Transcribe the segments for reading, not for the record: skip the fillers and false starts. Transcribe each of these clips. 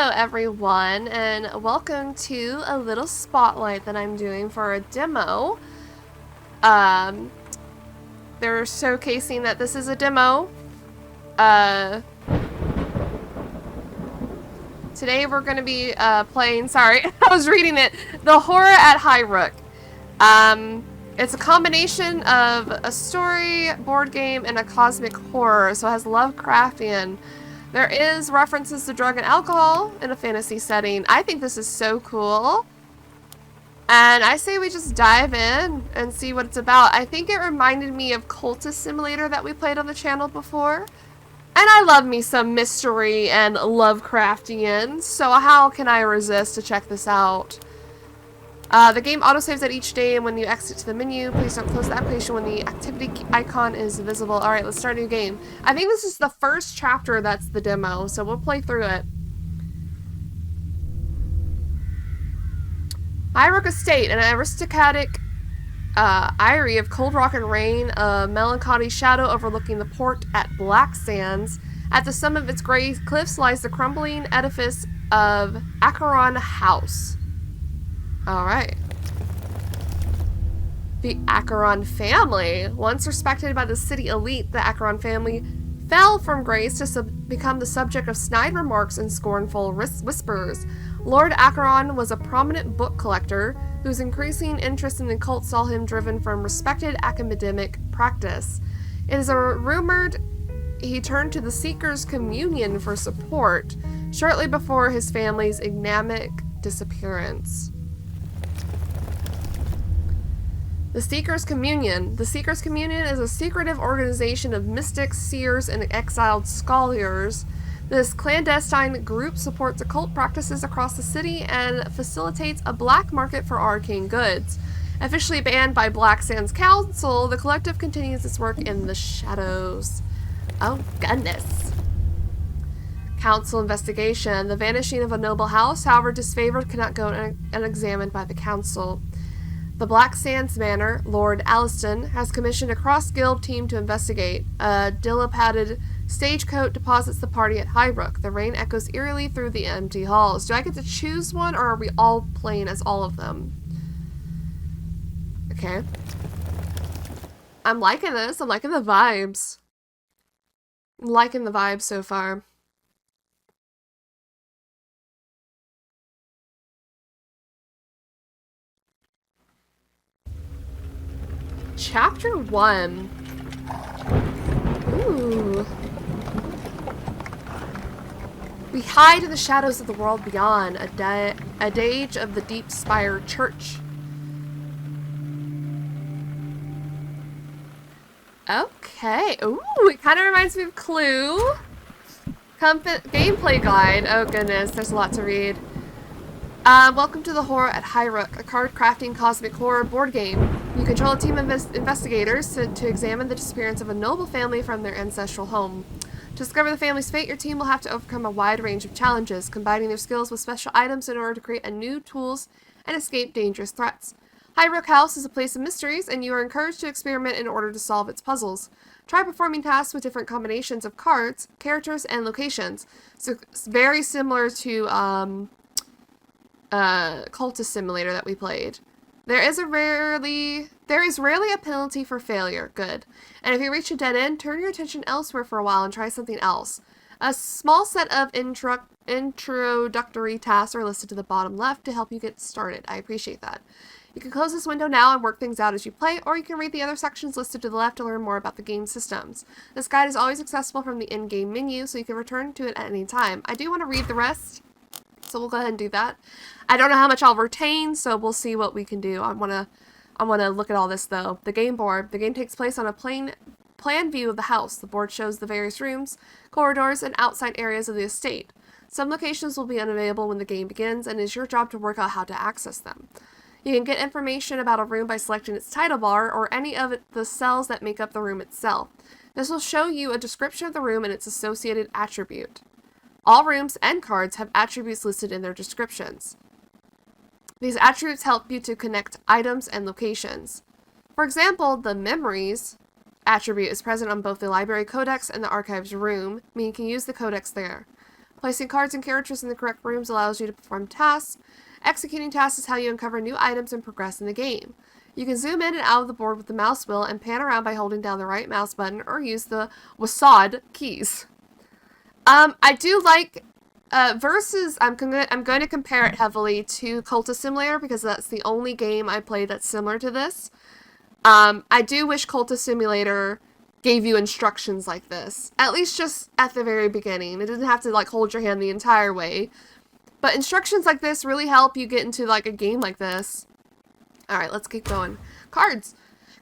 Hello everyone, and welcome to a little spotlight that I'm doing for a demo. They're showcasing that this is a demo. Today we're going to be playing, sorry, I was reading it, The Horror at Highrook. It's a combination of a story, board game, and a cosmic horror, so it has Lovecraftian. There is references to drug and alcohol in a fantasy setting. I think this is so cool. And I say we just dive in and see what it's about. I think it reminded me of Cultist Simulator that we played on the channel before. And I love me some mystery and Lovecraftian, so how can I resist to check this out? The game autosaves at each day, and when you exit to the menu, please don't close the application when the activity icon is visible. Alright, let's start a new game. I think this is the first chapter that's the demo, so we'll play through it. Highrook Estate, an aristocratic eyrie of cold rock and rain, a melancholy shadow overlooking the port at Black Sands. At the summit of its gray cliffs lies the crumbling edifice of Acheron House. Alright. The Acheron family. Once respected by the city elite, the Acheron family fell from grace to become the subject of snide remarks and scornful whispers. Lord Acheron was a prominent book collector whose increasing interest in the occult saw him driven from respected academic practice. It is rumored he turned to the Seekers' Communion for support shortly before his family's enigmatic disappearance. The Seekers' Communion. The Seekers' Communion is a secretive organization of mystics, seers, and exiled scholars. This clandestine group supports occult practices across the city and facilitates a black market for arcane goods. Officially banned by Black Sands Council, the collective continues its work in the shadows. Oh, goodness. Council investigation. The vanishing of a noble house, however disfavored, cannot go unexamined by the council. The Black Sands Manor, Lord Alliston, has commissioned a cross-guild team to investigate. A dilapidated stagecoach deposits the party at Highrook. The rain echoes eerily through the empty halls. Do I get to choose one, or are we all playing as all of them? Okay. I'm liking this. I'm liking the vibes. I'm liking the vibes so far. Chapter 1. Ooh. We hide in the shadows of the world beyond, adage of the Deep Spire Church. Okay. Ooh, it kind of reminds me of Clue. Gameplay guide. Oh goodness, there's a lot to read. Welcome to the Horror at Highrook, a card-crafting cosmic horror board game. You control a team of investigators to examine the disappearance of a noble family from their ancestral home. To discover the family's fate, your team will have to overcome a wide range of challenges, combining their skills with special items in order to create new tools and escape dangerous threats. Highrook House is a place of mysteries, and you are encouraged to experiment in order to solve its puzzles. Try performing tasks with different combinations of cards, characters, and locations. So it's very similar to Cultist Simulator that we played. There is rarely a penalty for failure. Good. And if you reach a dead end, turn your attention elsewhere for a while and try something else. A small set of introductory tasks are listed to the bottom left to help you get started. I appreciate that. You can close this window now and work things out as you play, or you can read the other sections listed to the left to learn more about the game systems. This guide is always accessible from the in-game menu, so you can return to it at any time. I do want to read the rest, so we'll go ahead and do that. I don't know how much I'll retain, so we'll see what we can do. I wanna look at all this though. The game board. The game takes place on a plan view of the house. The board shows the various rooms, corridors, and outside areas of the estate. Some locations will be unavailable when the game begins, and it is your job to work out how to access them. You can get information about a room by selecting its title bar or any of the cells that make up the room itself. This will show you a description of the room and its associated attribute. All rooms and cards have attributes listed in their descriptions. These attributes help you to connect items and locations. For example, the Memories attribute is present on both the library codex and the archives room, meaning you can use the codex there. Placing cards and characters in the correct rooms allows you to perform tasks. Executing tasks is how you uncover new items and progress in the game. You can zoom in and out of the board with the mouse wheel and pan around by holding down the right mouse button or use the WASD keys. I do like Versus. I'm going to compare it heavily to Cultist Simulator because that's the only game I played that's similar to this. I do wish Cultist Simulator gave you instructions like this, at least just at the very beginning. It doesn't have to like hold your hand the entire way, but instructions like this really help you get into like a game like this. All right, let's keep going. Cards.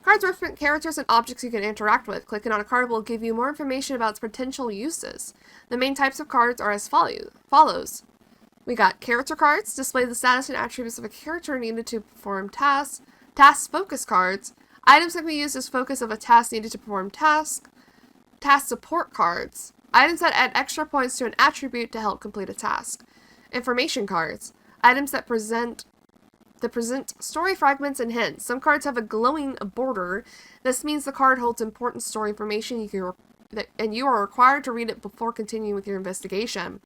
Cards represent characters and objects you can interact with. Clicking on a card will give you more information about its potential uses. The main types of cards are as follows. We got character cards, display the status and attributes of a character needed to perform tasks. Task focus cards, items that can be used as focus of a task needed to perform task. Task support cards, items that add extra points to an attribute to help complete a task. Information cards, items that present story fragments and hints. Some cards have a glowing border. This means the card holds important story information and you are required to read it before continuing with your investigation.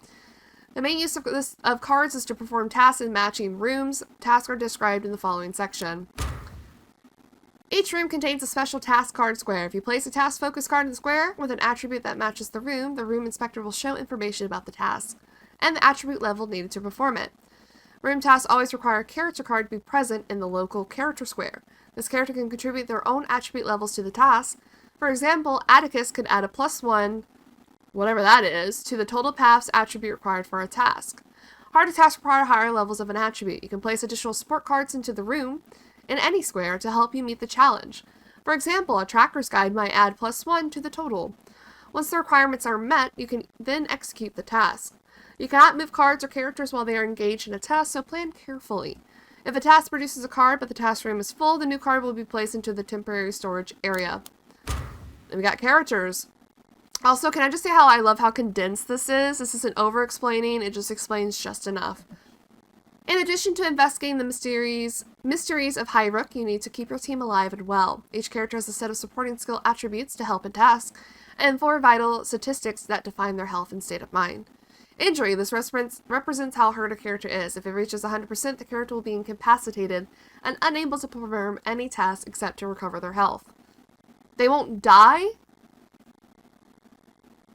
The main use of cards is to perform tasks in matching rooms. Tasks are described in the following section. Each room contains a special task card square. If you place a task focus card in the square with an attribute that matches the room inspector will show information about the task and the attribute level needed to perform it. Room tasks always require a character card to be present in the local character square. This character can contribute their own attribute levels to the task. For example, Atticus could add a +1, whatever that is, to the total paths attribute required for a task. Harder tasks require higher levels of an attribute. You can place additional support cards into the room in any square to help you meet the challenge. For example, a tracker's guide might add +1 to the total. Once the requirements are met, you can then execute the task. You cannot move cards or characters while they are engaged in a task, so plan carefully. If a task produces a card but the task room is full, the new card will be placed into the temporary storage area. And we got characters. Also, can I just say how I love how condensed this is? This isn't over-explaining, it just explains just enough. In addition to investigating the mysteries of Highrook, you need to keep your team alive and well. Each character has a set of supporting skill attributes to help in tasks, and 4 vital statistics that define their health and state of mind. Injury. This represents how hurt a character is. If it reaches 100%, the character will be incapacitated and unable to perform any task except to recover their health. They won't die?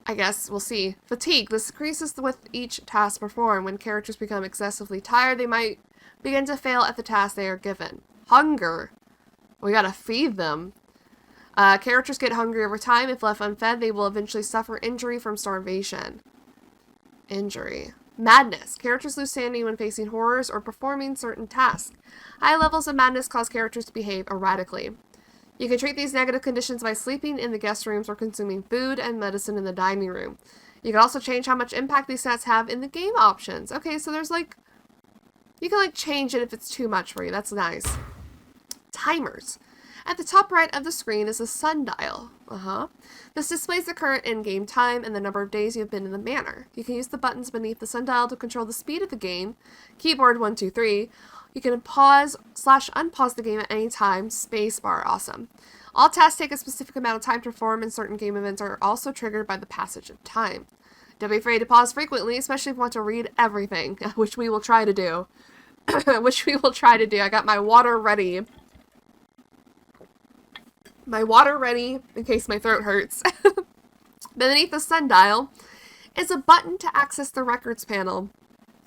I guess we'll see. Fatigue. This increases with each task performed. When characters become excessively tired, they might begin to fail at the task they are given. Hunger. We gotta feed them. Characters get hungry over time. If left unfed, they will eventually suffer injury from starvation. Injury. Madness. Characters lose sanity when facing horrors or performing certain tasks. High levels of madness cause characters to behave erratically. You can treat these negative conditions by sleeping in the guest rooms or consuming food and medicine in the dining room. You can also change how much impact these stats have in the game options. Okay, so there's like, you can like change it if it's too much for you. That's nice. Timers. At the top right of the screen is a sundial. This displays the current in-game time and the number of days you have been in the manor. You can use the buttons beneath the sundial to control the speed of the game. Keyboard 1, 2, 3. You can pause/unpause the game at any time. Spacebar, awesome. All tasks take a specific amount of time to perform, and certain game events are also triggered by the passage of time. Don't be afraid to pause frequently, especially if you want to read everything, which we will try to do. I got my water ready. In case my throat hurts. Beneath the sundial is a button to access the records panel.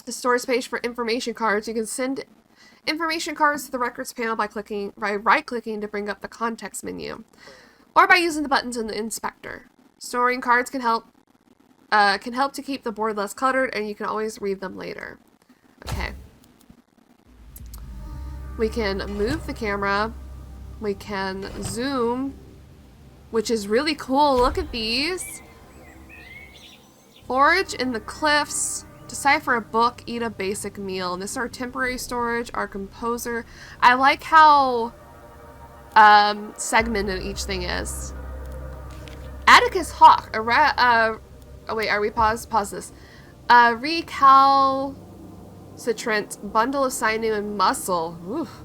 The storage page for information cards. You can send information cards to the records panel by right-clicking to bring up the context menu, or by using the buttons in the inspector. Storing cards can help to keep the board less cluttered, and you can always read them later. Okay. We can move the camera. We can zoom, which is really cool. Look at these. Forage in the cliffs. Decipher a book. Eat a basic meal. And this is our temporary storage, our composer. I like how segmented each thing is. Atticus Hawk. Oh wait, are we pause this? Recalcitrant bundle of sinew and muscle. Oof.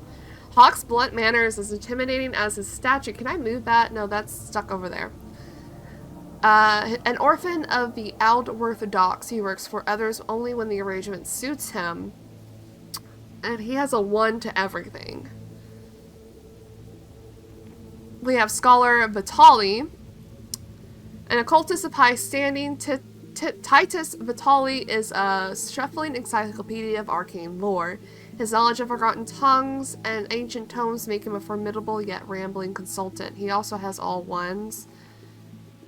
Hawk's blunt manner is as intimidating as his stature. Can I move that? No, that's stuck over there. An orphan of the Aldworth docks, he works for others only when the arrangement suits him. And he has a 1 to everything. We have Scholar Vitali, an occultist of high standing. Titus Vitali is a shuffling encyclopedia of arcane lore. His knowledge of forgotten tongues and ancient tomes make him a formidable yet rambling consultant. He also has all 1s.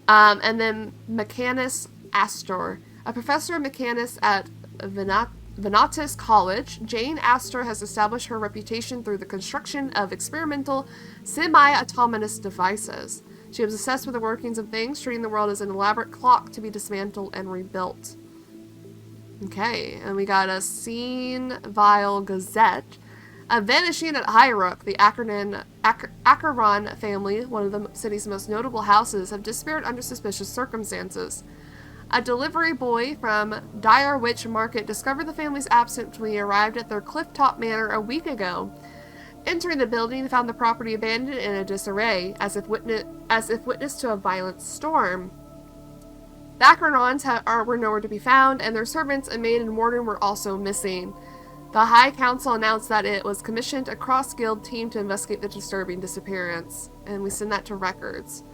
And then Mechanus Astor, a professor of mechanics at Venatus College. Jane Astor has established her reputation through the construction of experimental semi-autonomous devices. She was obsessed with the workings of things, treating the world as an elaborate clock to be dismantled and rebuilt. Okay, and we got a Scene Vile Gazette. A vanishing at Highrook, the Acheron family, one of the city's most notable houses, have disappeared under suspicious circumstances. A delivery boy from Direwitch Market discovered the family's absence when he arrived at their Clifftop Manor a week ago. Entering the building, he found the property abandoned in a disarray, as if witness to a violent storm. The Acherons were nowhere to be found, and their servants, a maid and warden, were also missing. The High Council announced that it was commissioned a cross-guild team to investigate the disturbing disappearance, and we send that to records.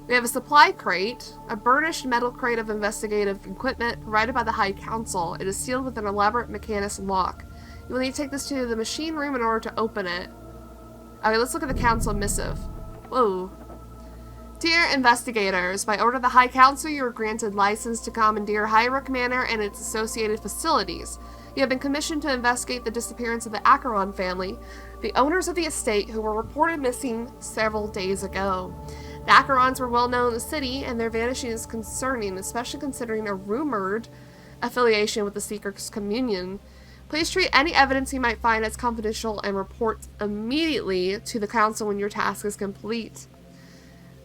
We have a supply crate, a burnished metal crate of investigative equipment provided by the High Council. It is sealed with an elaborate Mechanus lock. You will need to take this to the machine room in order to open it. Okay, let's look at the council missive. Whoa. Dear investigators, by order of the High Council, you are granted license to commandeer Highrook Manor and its associated facilities. You have been commissioned to investigate the disappearance of the Acheron family, the owners of the estate who were reported missing several days ago. The Acherons were well known in the city, and their vanishing is concerning, especially considering a rumored affiliation with the Seeker's Communion. Please treat any evidence you might find as confidential and report immediately to the council when your task is complete.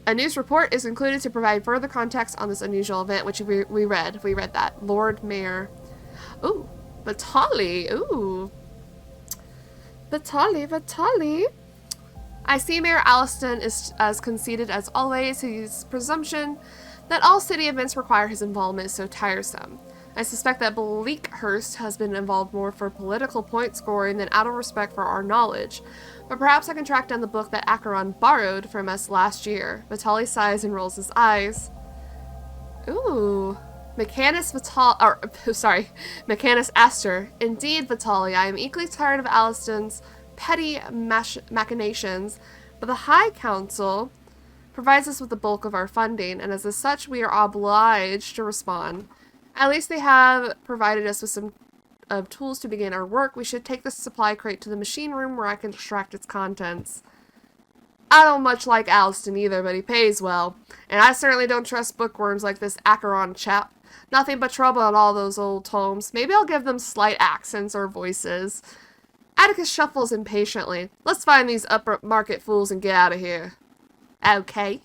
A news report is included to provide further context on this unusual event, which we read. We read that. Lord Mayor. Ooh. Vitali. Ooh. Vitali. I see Mayor Alliston is as conceited as always. His presumption that all city events require his involvement is so tiresome. I suspect that Bleakhurst has been involved more for political point scoring than out of respect for our knowledge. But perhaps I can track down the book that Acheron borrowed from us last year. Vitali sighs and rolls his eyes. Ooh. Mechanus Astor. Indeed, Vitali, I am equally tired of Alliston's petty machinations, but the High Council provides us with the bulk of our funding, and as such, we are obliged to respond. At least they have provided us with some tools to begin our work. We should take this supply crate to the machine room where I can extract its contents. I don't much like Alliston either, but he pays well, and I certainly don't trust bookworms like this Acheron chap. Nothing but trouble on all those old tomes. Maybe I'll give them slight accents or voices. Atticus shuffles impatiently. Let's find these upper market fools and get out of here. Okay.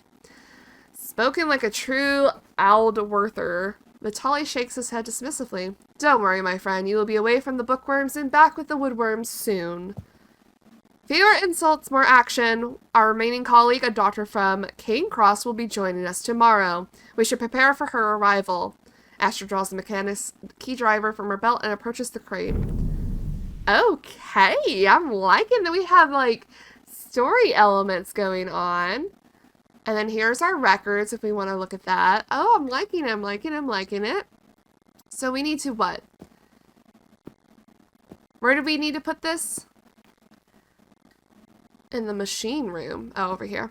Spoken like a true Aldworther, Vitali shakes his head dismissively. Don't worry, my friend. You will be away from the bookworms and back with the woodworms soon. Fewer insults, more action. Our remaining colleague, a doctor from Canecross, will be joining us tomorrow. We should prepare for her arrival. Astor draws the mechanic's key driver from her belt and approaches the crate. Okay, I'm liking that we have, like, story elements going on. And then here's our records if we want to look at that. Oh, I'm liking it. So we need to what? Where do we need to put this? In the machine room. Oh, over here.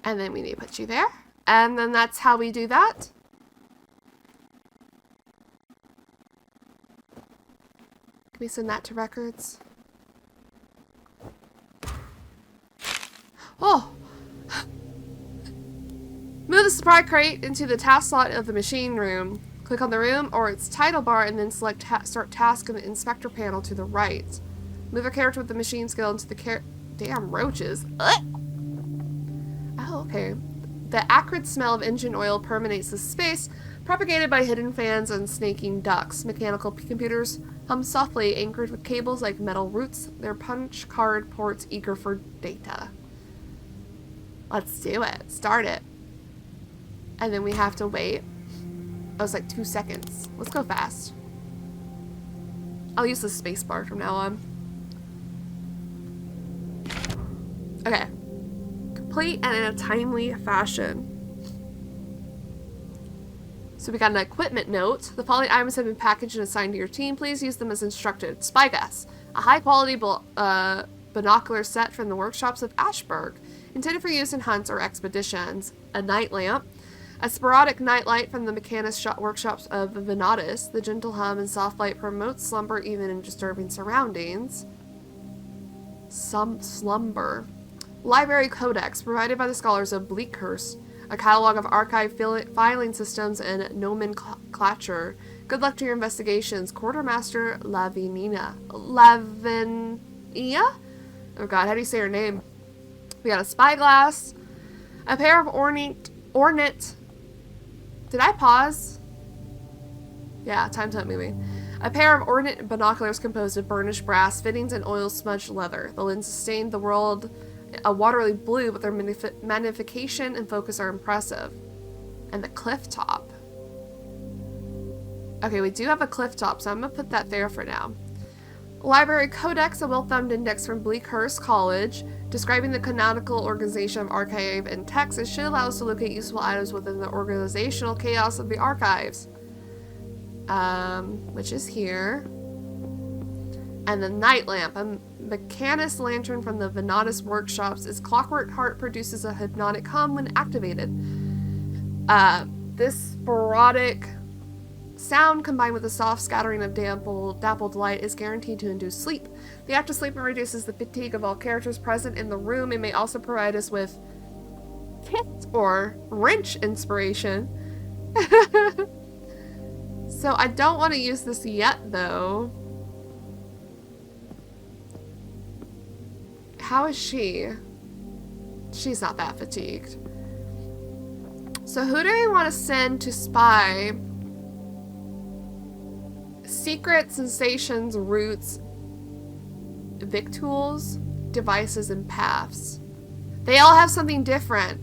And then we need to put you there. And then that's how we do that. Can we send that to records? Oh! Move the supply crate into the task slot of the machine room. Click on the room or its title bar and then select Start Task in the inspector panel to the right. Move a character with the machine skill into the damn roaches. Ugh. Oh, okay. The acrid smell of engine oil permeates the space, propagated by hidden fans and snaking ducts. Mechanical computers hum softly, anchored with cables like metal roots, their punch card ports eager for data. Let's do it. Start it. And then we have to wait. That was like 2 seconds. Let's go fast. I'll use the space bar from now on. Okay. Complete and in a timely fashion. So we got an equipment note. The following items have been packaged and assigned to your team. Please use them as instructed. Spyglass. A high-quality binocular set from the workshops of Ashburg, intended for use in hunts or expeditions. A night lamp. A sporadic nightlight from the mechanist workshops of Venatus. The gentle hum and soft light promotes slumber even in disturbing surroundings. Slumber. Library Codex, provided by the scholars of Bleakhurst. A catalog of archive filing systems and nomenclature. Good luck to your investigations. Quartermaster Lavinia. Oh god, how do you say her name? We got a spyglass. A pair of ornate. Did I pause? Yeah, time's up moving. A pair of ornate binoculars composed of burnished brass fittings and oil-smudged leather. The lenses stained the world a watery blue, but their magnification and focus are impressive. And the cliff top. Okay, we do have a cliff top, so I'm going to put that there for now. Library Codex, a well-thumbed index from Bleakhurst College, describing the canonical organization of archive and text. It should allow us to locate useful items within the organizational chaos of the archives. Which is here. And the night lamp, a mechanist lantern from the Venatus workshops. Its clockwork heart produces a hypnotic hum when activated. This sporadic sound combined with a soft scattering of dappled light is guaranteed to induce sleep. The act of sleeping reduces the fatigue of all characters present in the room. It may also provide us with kit or wrench inspiration. So I don't want to use this yet, though. How is she? She's not that fatigued. So who do we want to send to spy? Secret sensations, routes, victuals, devices, and paths. They all have something different.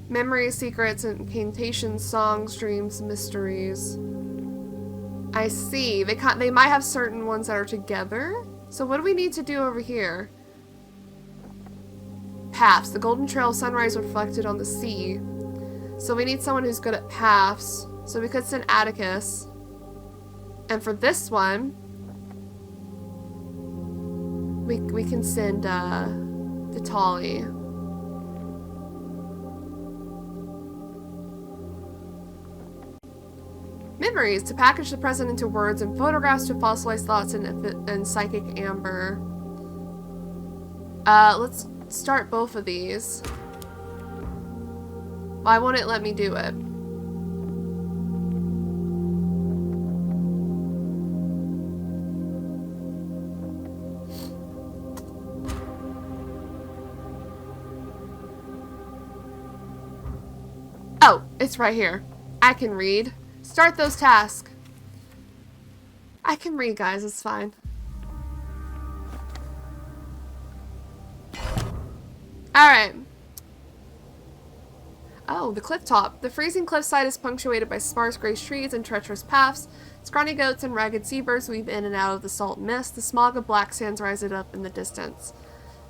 Memories, secrets, incantations, songs, dreams, mysteries. I see. They might have certain ones that are together. So what do we need to do over here? Paths. The golden trail of sunrise reflected on the sea. So we need someone who's good at paths. So we could send Atticus. And for this one, we can send Vitali. Memories, to package the present into words, and photographs to fossilize thoughts and psychic amber. Let's start both of these. Why won't it let me do it? Oh, it's right here. I can read. Start those tasks. I can read, guys. It's fine. Alright. Oh, the cliff top. The freezing cliffside is punctuated by sparse gray trees and treacherous paths. Scrawny goats and ragged seabirds weave in and out of the salt mist. The smog of black sands rises up in the distance.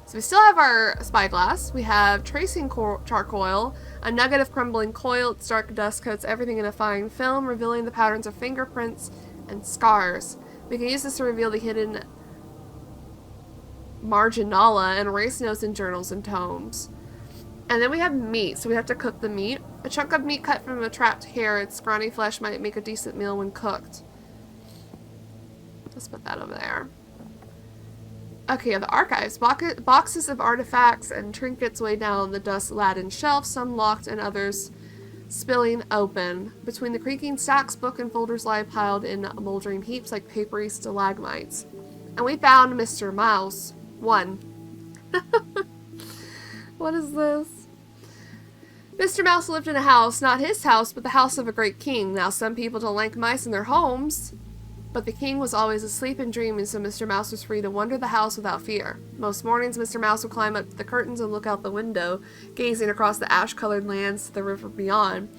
So we still have our spyglass. We have tracing charcoal, a nugget of crumbling coil. Its dark dust coats everything in a fine film, revealing the patterns of fingerprints and scars. We can use this to reveal the hidden marginala and erase notes in journals and tomes. And then we have meat, so we have to cook the meat. A chunk of meat cut from a trapped hare. Its scrawny flesh might make a decent meal when cooked. Let's put that over there. Okay, the archives. Boxes of artifacts and trinkets weighed down on the dust-laden shelves, some locked and others spilling open. Between the creaking stacks, book and folders lie piled in moldering heaps like papery stalagmites. And we found Mr. Mouse. 1. What is this? Mr. Mouse lived in a house, not his house, but the house of a great king. Now, some people don't like mice in their homes. But the king was always asleep and dreaming, so Mr. Mouse was free to wander the house without fear. Most mornings, Mr. Mouse would climb up the curtains and look out the window, gazing across the ash-colored lands to the river beyond.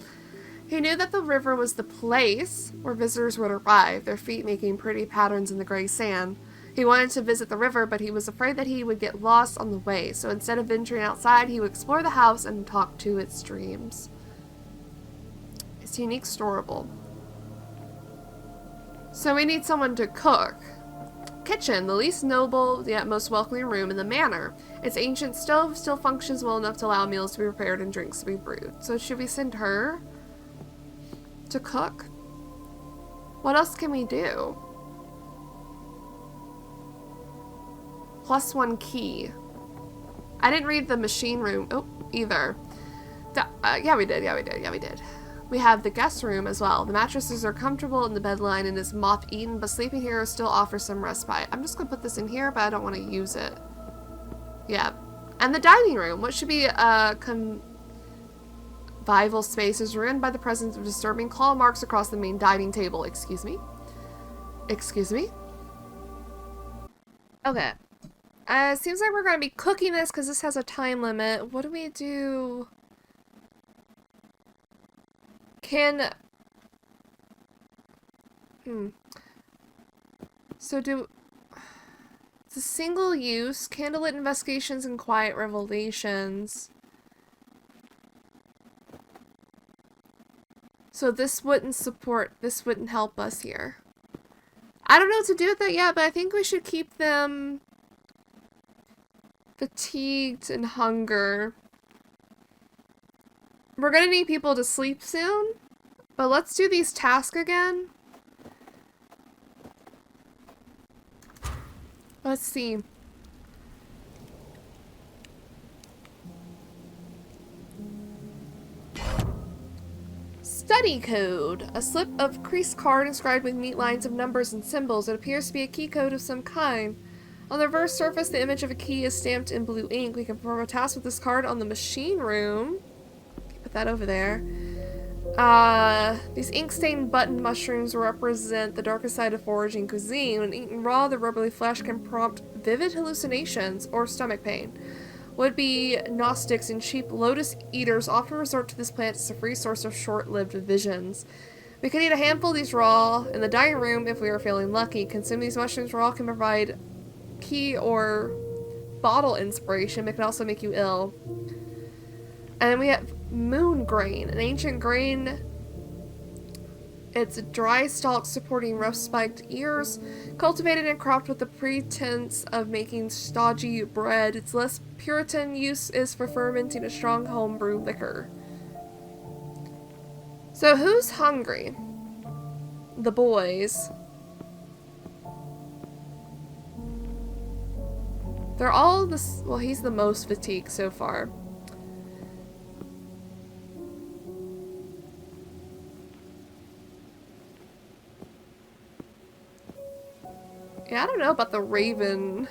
He knew that the river was the place where visitors would arrive, their feet making pretty patterns in the gray sand. He wanted to visit the river, but he was afraid that he would get lost on the way, so instead of venturing outside, he would explore the house and talk to its streams. It's unique, storable. So we need someone to cook. Kitchen, the least noble yet most welcoming room in the manor. Its ancient stove still functions well enough to allow meals to be prepared and drinks to be brewed. So should we send her to cook? What else can we do? +1 key. I didn't read the machine room either. Yeah, we did. We have the guest room as well. The mattresses are comfortable and the bed lining is moth-eaten, but sleeping here still offers some respite. I'm just going to put this in here, but I don't want to use it. Yeah. And the dining room, what should be convivial space, is ruined by the presence of disturbing claw marks across the main dining table. Excuse me? Excuse me? Okay. Seems like we're going to be cooking this because this has a time limit. What do we do? So it's a single use, candlelit investigations and quiet revelations. So this wouldn't help us here. I don't know what to do with that yet, but I think we should keep them fatigued and hunger. We're gonna need people to sleep soon, but let's do these tasks again. Let's see. Study code. A slip of creased card inscribed with neat lines of numbers and symbols. It appears to be a key code of some kind. On the reverse surface, the image of a key is stamped in blue ink. We can perform a task with this card on the machine room. Put that over there. These ink-stained button mushrooms represent the darkest side of foraging cuisine. When eaten raw, the rubbery flesh can prompt vivid hallucinations or stomach pain. Would-be Gnostics and cheap lotus eaters often resort to this plant as a free source of short-lived visions. We can eat a handful of these raw in the dining room if we are feeling lucky. Consuming these mushrooms raw can provide key or bottle inspiration, but it can also make you ill. And then we have moon grain, an ancient grain. It's dry stalks supporting rough spiked ears, cultivated and cropped with the pretense of making stodgy bread. Its less Puritan use is for fermenting a strong homebrew liquor. So who's hungry? The boys. They're all this. Well, he's the most fatigued so far. Yeah, I don't know about the raven.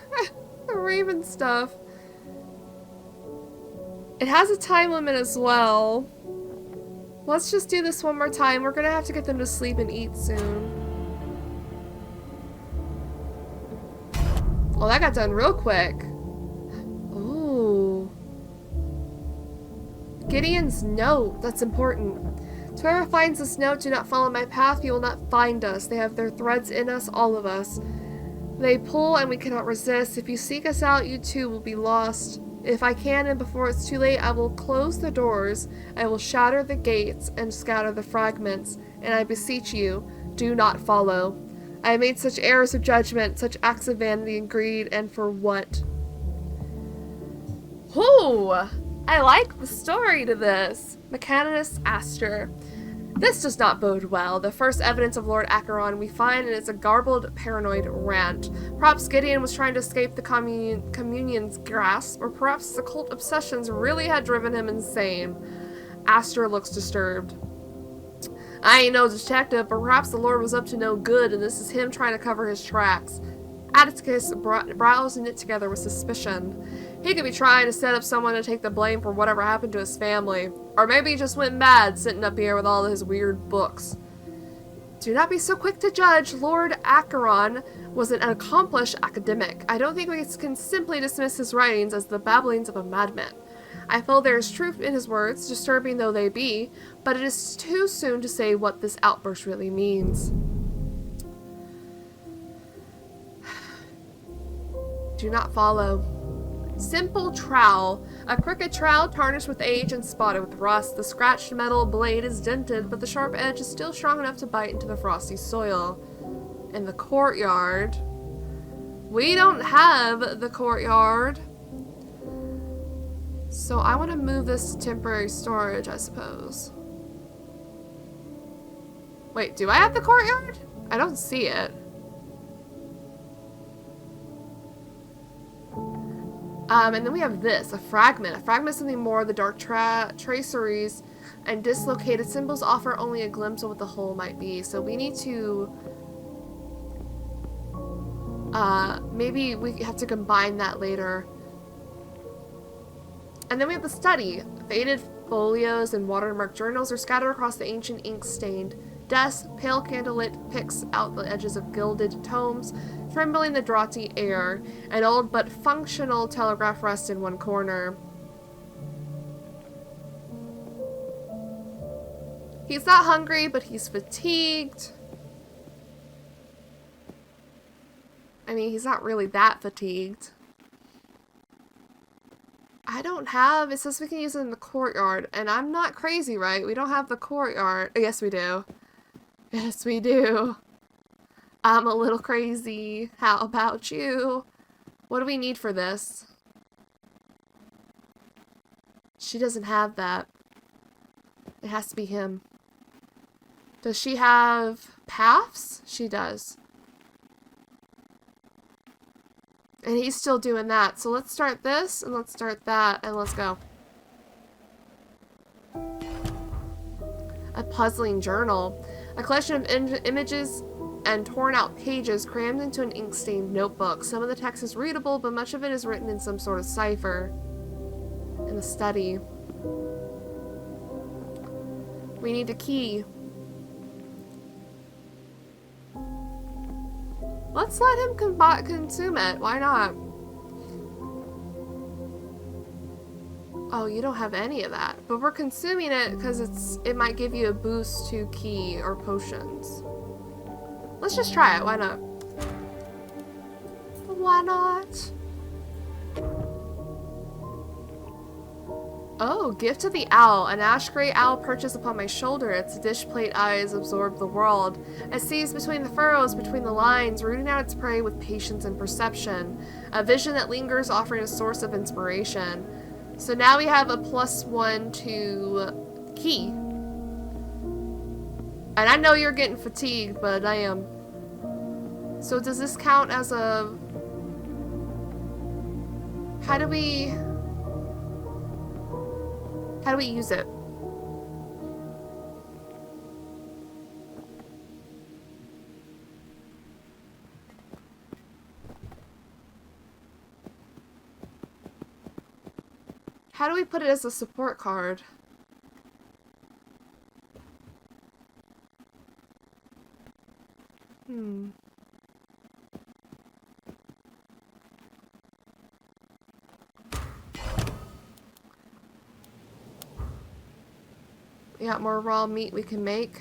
The raven stuff. It has a time limit as well. Let's just do this one more time. We're gonna have to get them to sleep and eat soon. Well, that got done real quick. Ooh. Gideon's note. That's important. To whoever finds this note, do not follow my path. You will not find us. They have their threads in us, all of us. They pull and we cannot resist. If you seek us out, you too will be lost. If I can, and before it's too late, I will close the doors, I will shatter the gates and scatter the fragments, and I beseech you, do not follow. I have made such errors of judgment, such acts of vanity and greed, and for what? Ooh! I like the story to this. Mechanist Aster. This does not bode well. The first evidence of Lord Acheron we find, and it's a garbled, paranoid rant. Perhaps Gideon was trying to escape the communion's grasp, or perhaps his occult obsessions really had driven him insane. Aster looks disturbed. I ain't no detective, but perhaps the Lord was up to no good, and this is him trying to cover his tracks. Atticus' brows knit together with suspicion. He could be trying to set up someone to take the blame for whatever happened to his family. Or maybe he just went mad sitting up here with all his weird books. Do not be so quick to judge. Lord Acheron was an accomplished academic. I don't think we can simply dismiss his writings as the babblings of a madman. I feel there is truth in his words, disturbing though they be, but it is too soon to say what this outburst really means. Do not follow. Simple trowel. A crooked trowel tarnished with age and spotted with rust. The scratched metal blade is dented, but the sharp edge is still strong enough to bite into the frosty soil. In the courtyard. We don't have the courtyard. So I want to move this to temporary storage, I suppose. Wait, do I have the courtyard? I don't see it. And then we have this, a fragment. A fragment is something more. The dark traceries and dislocated symbols offer only a glimpse of what the whole might be. So we need to... maybe we have to combine that later. And then we have the study. Faded folios and watermarked journals are scattered across the ancient ink-stained desk. Pale candlelit picks out the edges of gilded tomes, trembling the draughty air. An old but functional telegraph rests in one corner. He's not hungry, but he's fatigued. I mean, he's not really that fatigued. I don't have... It says we can use it in the courtyard, and I'm not crazy, right? We don't have the courtyard. Yes, we do. Yes, we do. I'm a little crazy. How about you? What do we need for this? She doesn't have that. It has to be him. Does she have paths? She does. And he's still doing that. So let's start this, and let's start that, and let's go. A puzzling journal. A collection of images and torn out pages crammed into an ink-stained notebook. Some of the text is readable, but much of it is written in some sort of cipher. In the study. We need a key. Let's let him consume it. Why not? Oh, you don't have any of that. But we're consuming it because it might give you a boost to key or potions. Let's just try it. Why not? Why not? Oh, gift to the owl. An ash gray owl perches upon my shoulder. Its dish plate eyes absorb the world. It sees between the furrows, between the lines, rooting out its prey with patience and perception. A vision that lingers, offering a source of inspiration. So now we have a +1 to key. And I know you're getting fatigued, but I am. So does this count as a... How do we use it? How do we put it as a support card? We got more raw meat we can make.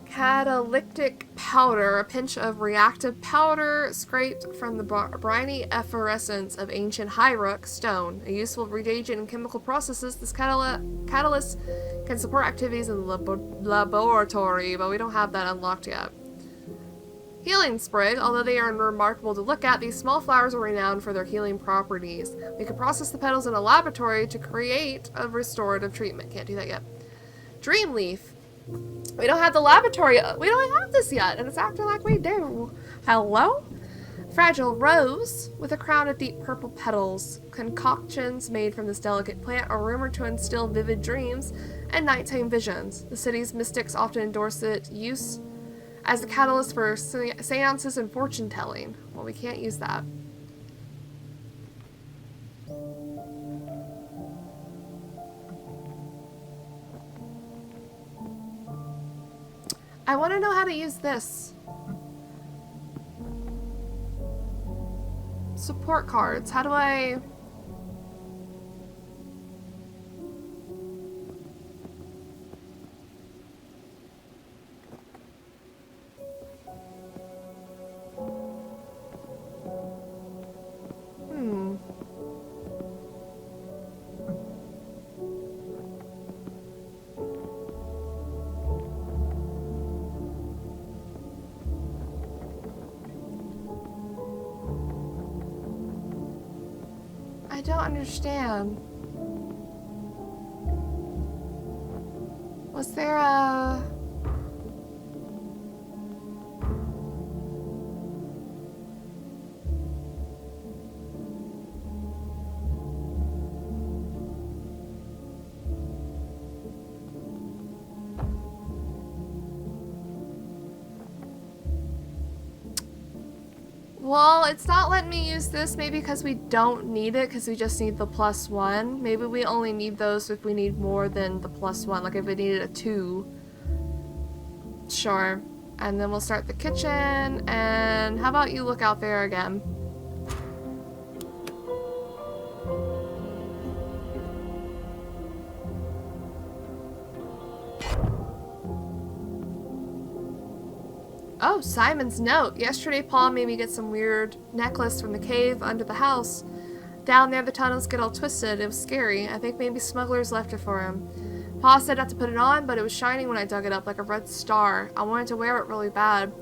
Catalytic powder, a pinch of reactive powder scraped from the briny effervescence of ancient Highrook stone. A useful reagent in chemical processes, this catalyst can support activities in the laboratory, but we don't have that unlocked yet. Healing sprig. Although they are remarkable to look at, these small flowers are renowned for their healing properties. We can process the petals in a laboratory to create a restorative treatment. Can't do that yet. Dream leaf. We don't have the laboratory. We don't have this yet, and it's acting like we do. Hello? Fragile rose with a crown of deep purple petals. Concoctions made from this delicate plant are rumored to instill vivid dreams and nighttime visions. The city's mystics often endorse its use as the catalyst for seances and fortune telling. Well, we can't use that. I want to know how to use this. Support cards. How do I... I don't understand. Was there a... Well, it's not letting me use this, maybe because we don't need it, because we just need the +1. Maybe we only need those if we need more than the +1, like if we needed a 2. Sure. And then we'll start the kitchen, and how about you look out there again? Oh, Simon's note. Yesterday, Paul made me get some weird necklace from the cave under the house. Down there, the tunnels get all twisted. It was scary. I think maybe smugglers left it for him. Paul said not to put it on, but it was shining when I dug it up like a red star. I wanted to wear it really bad,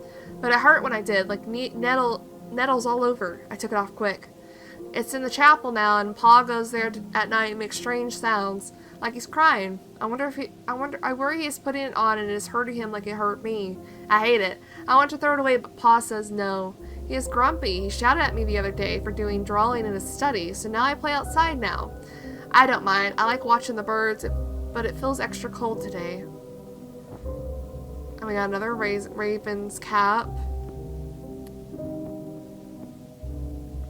but it hurt when I did, like nettles all over. I took it off quick. It's in the chapel now, and Paul goes there at night and makes strange sounds, like he's crying. I worry he's putting it on and it is hurting him like it hurt me. I hate it. I want to throw it away, but Pa says no. He is grumpy. He shouted at me the other day for doing drawing in his study, so now I play outside now. I don't mind. I like watching the birds, but it feels extra cold today. And we got another raven's cap.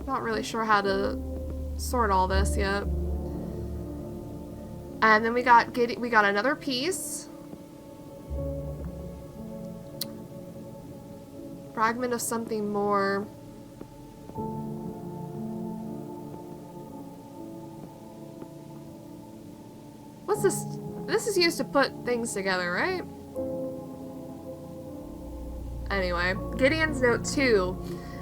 Not really sure how to sort all this yet. And then we got another piece. Fragment of something more. What's this? This is used to put things together, right? Anyway, Gideon's note 2.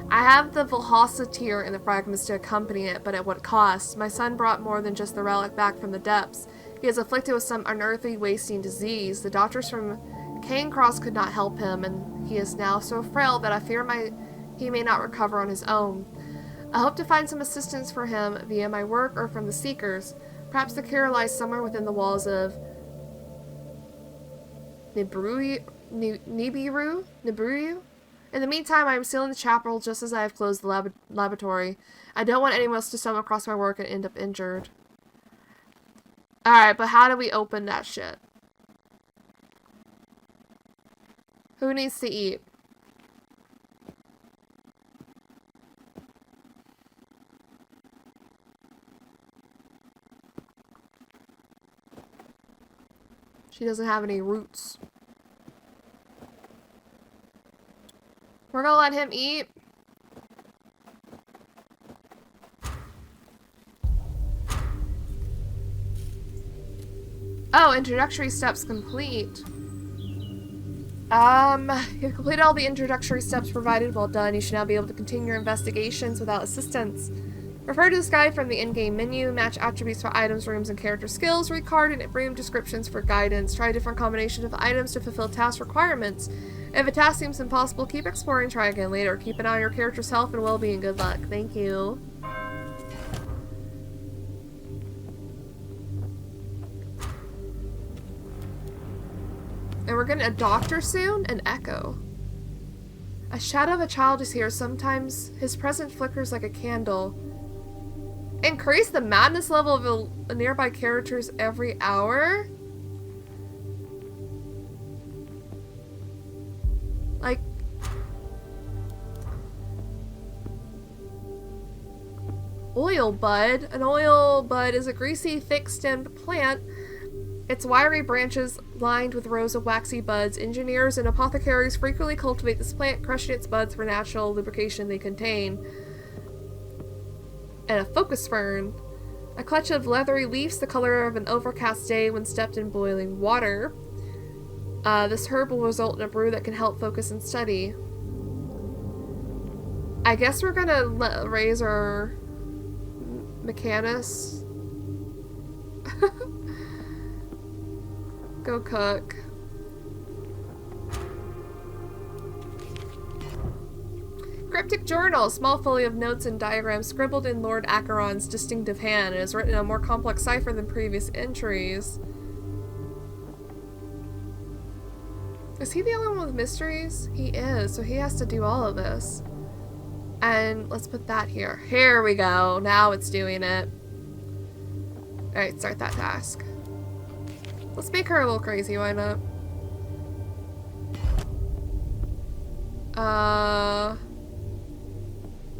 I have the Velociteer and the fragments to accompany it, but at what cost? My son brought more than just the relic back from the depths. He is afflicted with some unearthly wasting disease. The doctors from Cairncross could not help him, and he is now so frail that I fear he may not recover on his own. I hope to find some assistance for him via my work or from the Seekers. Perhaps the cure lies somewhere within the walls of Nibiru? In the meantime, I am still in the chapel just as I have closed the laboratory. I don't want anyone else to stumble across my work and end up injured. Alright, but how do we open that shit? Who needs to eat? She doesn't have any roots. We're gonna let him eat. Oh, introductory steps complete. You've completed all the introductory steps provided. Well done. You should now be able to continue your investigations without assistance. Refer to this guide from the in-game menu. Match attributes for items, rooms, and character skills. Read card and room descriptions for guidance. Try different combinations of items to fulfill task requirements. If a task seems impossible, keep exploring. Try again later. Keep an eye on your character's health and well-being. Good luck. Thank you. And we're getting a doctor soon? An echo. A shadow of a child is here. Sometimes his presence flickers like a candle. Increase the madness level of a nearby characters every hour? Like... Oil bud. An oil bud is a greasy, thick-stemmed plant Its wiry branches lined with rows of waxy buds. Engineers and apothecaries frequently cultivate this plant, crushing its buds for natural lubrication they contain. And a focus fern. A clutch of leathery leaves the color of an overcast day when steeped in boiling water. This herb will result in a brew that can help focus and study. I guess we're gonna raise our Mechanus. Go cook. Cryptic journal, small folio of notes and diagrams scribbled in Lord Acheron's distinctive hand. It is written in a more complex cipher than previous entries. Is he the only one with mysteries? He is, so he has to do all of this. And let's put that here. Here we go. Now it's doing it. Alright, start that task. Let's make her a little crazy, why not?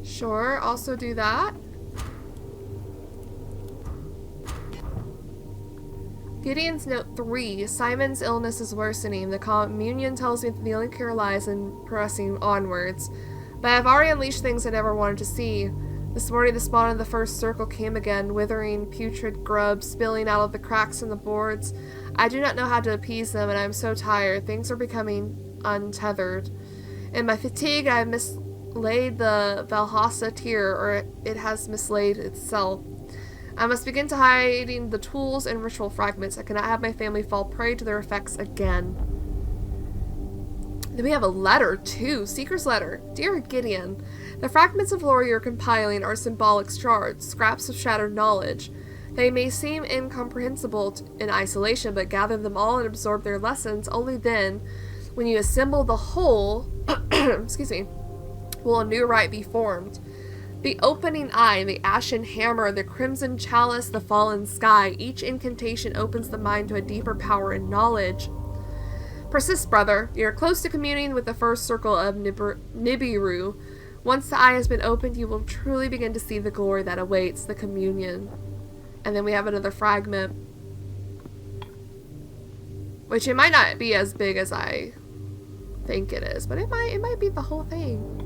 Sure, also do that. Gideon's note 3. Simon's illness is worsening. The communion tells me that the only cure lies in pressing onwards. But I've already unleashed things I never wanted to see. This morning the spawn of the first circle came again, withering, putrid grub spilling out of the cracks in the boards. I do not know how to appease them, and I am so tired. Things are becoming untethered. In my fatigue, I have mislaid the Valhalla tear, or it has mislaid itself. I must begin to hiding the tools and ritual fragments. I cannot have my family fall prey to their effects again. Then we have a letter, too. Seeker's letter. Dear Gideon, the fragments of lore you're compiling are symbolic shards, scraps of shattered knowledge. They may seem incomprehensible in isolation, but gather them all and absorb their lessons. Only then, when you assemble the whole, excuse me, will a new rite be formed. The opening eye, the ashen hammer, the crimson chalice, the fallen sky. Each incantation opens the mind to a deeper power and knowledge. Persist, brother. You are close to communing with the first circle of Nibiru. Once the eye has been opened, you will truly begin to see the glory that awaits the communion. And then we have another fragment. Which it might not be as big as I think it is, but it might be the whole thing.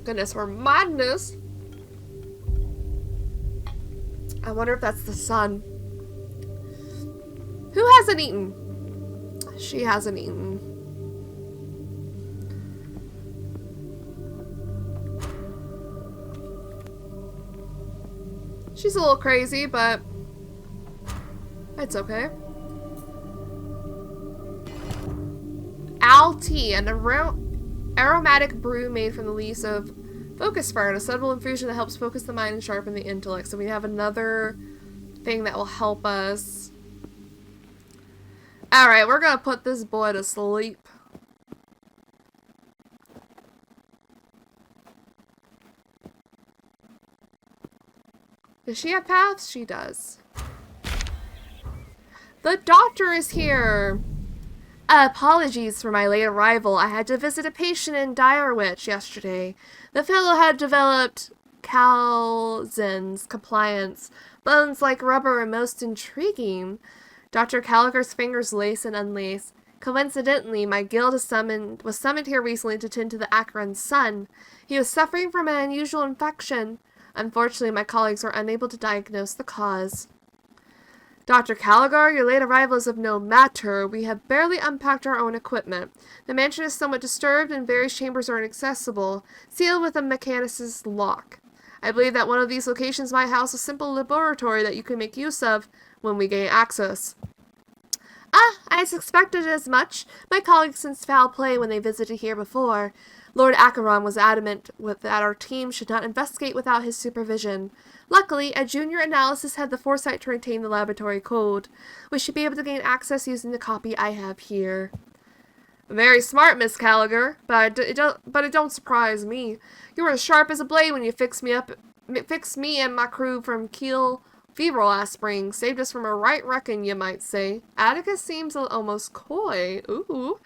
Goodness, we're madness. I wonder if that's the sun. Who hasn't eaten? She hasn't eaten. She's a little crazy, but it's okay. Al tea, an aromatic brew made from the leaves of focus fern, a subtle infusion that helps focus the mind and sharpen the intellect. So we have another thing that will help us. Alright, we're gonna put this boy to sleep. Does she have paths? She does. The doctor is here! Apologies for my late arrival. I had to visit a patient in Direwitch yesterday. The fellow had developed Calzen's compliance. Bones like rubber and most intriguing. Dr. Callagher's fingers lace and unlace. Coincidentally, my guild was summoned here recently to tend to the Acheron's son. He was suffering from an unusual infection. Unfortunately, my colleagues were unable to diagnose the cause. Dr. Callagher, your late arrival is of no matter. We have barely unpacked our own equipment. The mansion is somewhat disturbed and various chambers are inaccessible, sealed with a mechanic's lock. I believe that one of these locations might house a simple laboratory that you can make use of when we gain access. I suspected as much. My colleagues sensed foul play when they visited here before. Lord Acheron was adamant that our team should not investigate without his supervision. Luckily, a junior analyst had the foresight to retain the laboratory code. We should be able to gain access using the copy I have here. Very smart, Miss Callagher, but it don't surprise me. You were as sharp as a blade when you fixed me and my crew from Kiel Fever last spring. Saved us from a right wrecking, you might say. Atticus seems almost coy. Ooh.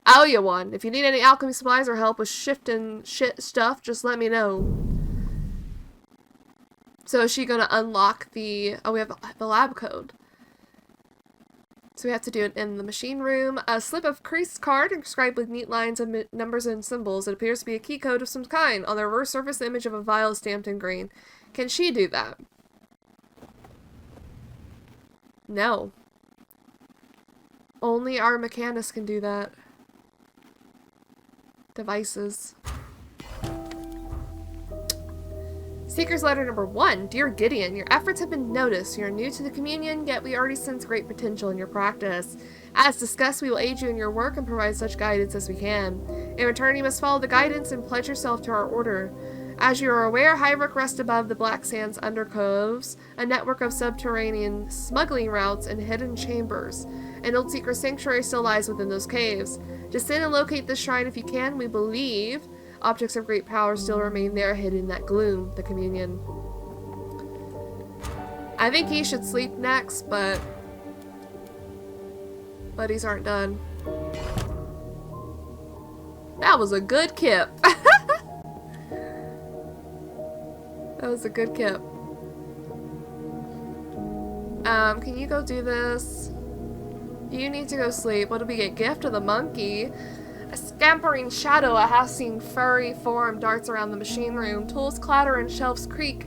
Owe you one. If you need any alchemy supplies or help with shifting shit stuff, just let me know. So is she going to unlock the... Oh, we have the lab code. So we have to do it in the machine room. A slip of creased card inscribed with neat lines of numbers and symbols. It appears to be a key code of some kind. On the reverse surface, the image of a vial stamped in green. Can she do that? No. Only our mechanist can do that. Devices. Seeker's letter number 1. Dear Gideon, your efforts have been noticed. You are new to the communion, yet we already sense great potential in your practice. As discussed, we will aid you in your work and provide such guidance as we can. In return, you must follow the guidance and pledge yourself to our order. As you are aware, Highrook rests above the Black Sands undercoves, a network of subterranean smuggling routes and hidden chambers. An old secret sanctuary still lies within those caves. Descend and locate this shrine if you can. We believe objects of great power still remain there, hidden in that gloom, the communion. I think he should sleep next, but buddies aren't done. That was a good kip. That was a good kip. Can you go do this? You need to go sleep. What did we get? Gift of the monkey. A scampering shadow, a half-seen furry form darts around the machine room. Tools clatter and shelves creak,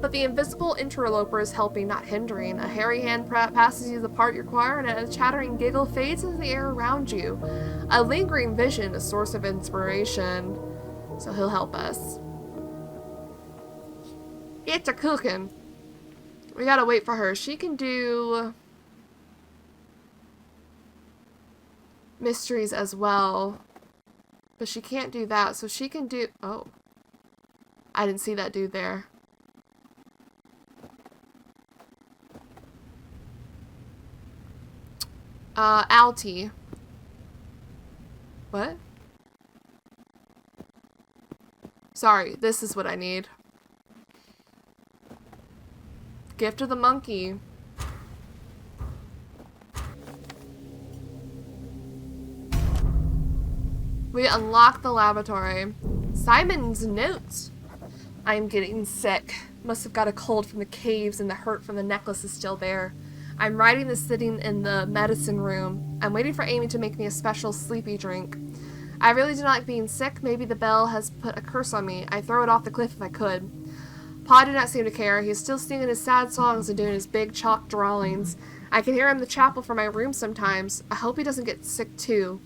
but the invisible interloper is helping, not hindering. A hairy hand passes you the part you require, and a chattering giggle fades into the air around you. A lingering vision, a source of inspiration. So he'll help us. Get to cooking. We gotta wait for her. She can do mysteries as well, but she can't do that, so she can do... Oh, I didn't see that dude there. Alti. What? Sorry, this is what I need. Gift of the monkey. We unlock the laboratory. Simon's notes. I'm getting sick. Must have got a cold from the caves and the hurt from the necklace is still there. I'm writing this sitting in the medicine room. I'm waiting for Amy to make me a special sleepy drink. I really do not like being sick. Maybe the bell has put a curse on me. I'd throw it off the cliff if I could. Pa did not seem to care. He's still singing his sad songs and doing his big chalk drawings. I can hear him in the chapel from my room sometimes. I hope he doesn't get sick too.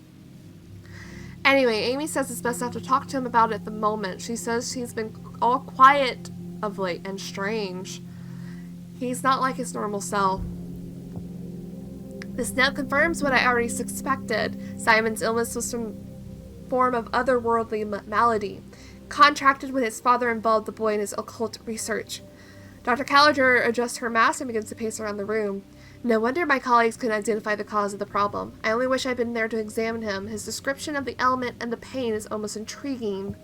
Anyway, Amy says it's best not to talk to him about it at the moment. She says he's been all quiet of late and strange. He's not like his normal self. This note confirms what I already suspected. Simon's illness was some form of otherworldly malady. Contracted when his father involved the boy in his occult research. Dr. Callagher adjusts her mask and begins to pace around the room. No wonder my colleagues couldn't identify the cause of the problem. I only wish I'd been there to examine him. His description of the ailment and the pain is almost intriguing.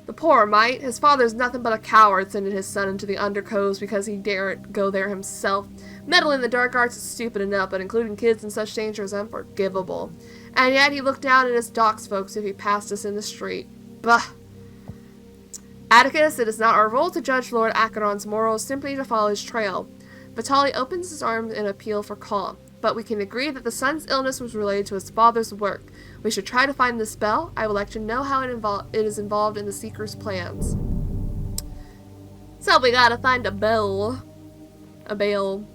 The poor mite. His father's nothing but a coward, sending his son into the undercoves because he daren't go there himself. Meddling in the dark arts is stupid enough, but including kids in such danger is unforgivable. And yet he looked down at his docks folks if he passed us in the street. Bah! Atticus, it is not our role to judge Lord Acheron's morals, simply to follow his trail. Vitali opens his arms in appeal for calm, but we can agree that the son's illness was related to his father's work. We should try to find this bell. I would like to know how it is involved in the Seeker's plans. So we gotta find a bell. A bell.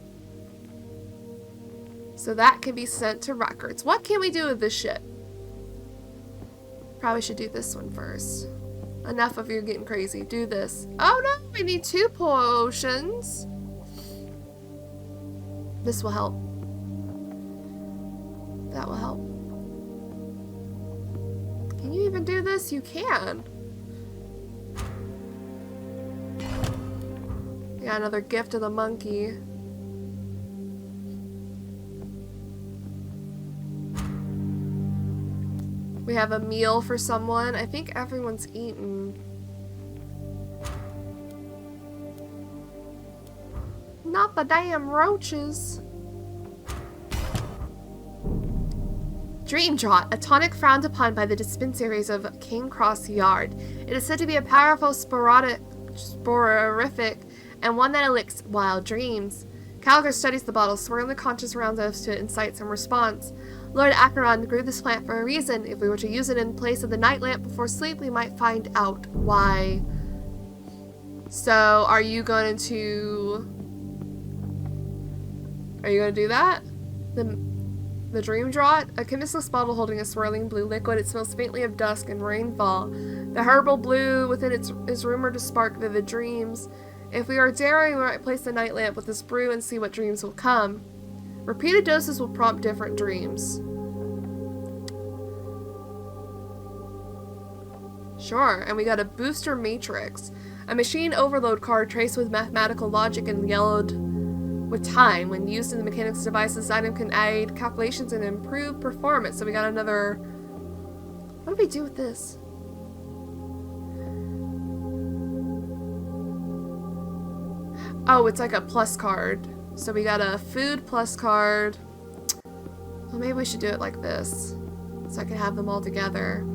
So that can be sent to records. What can we do with this shit? Probably should do this one first. Enough of you getting crazy. Do this. Oh no, we need 2 potions. This will help. That will help. Can you even do this? You can. Yeah, another gift of the monkey. We have a meal for someone. I think everyone's eaten. Not the damn roaches. Dream Draught, a tonic frowned upon by the dispensaries of King Cross Yard. It is said to be a powerful spororific and one that elicits wild dreams. Caliger studies the bottle, swirling the conscious around us to incite some response. Lord Acheron grew this plant for a reason. If we were to use it in place of the night lamp before sleep, we might find out why. So, are you going to do that? The dream draught? A chemistless bottle holding a swirling blue liquid. It smells faintly of dusk and rainfall. The herbal blue within it is rumored to spark vivid dreams. If we are daring, we might place the night lamp with this brew and see what dreams will come. Repeated doses will prompt different dreams. Sure, and we got a booster matrix. A machine overload card traced with mathematical logic and yellowed with time. When used in the mechanics device, this item can aid calculations and improve performance. So we got another... What do we do with this? Oh, it's like a plus card. So we got a food plus card. Well, maybe we should do it like this, so I can have them all together.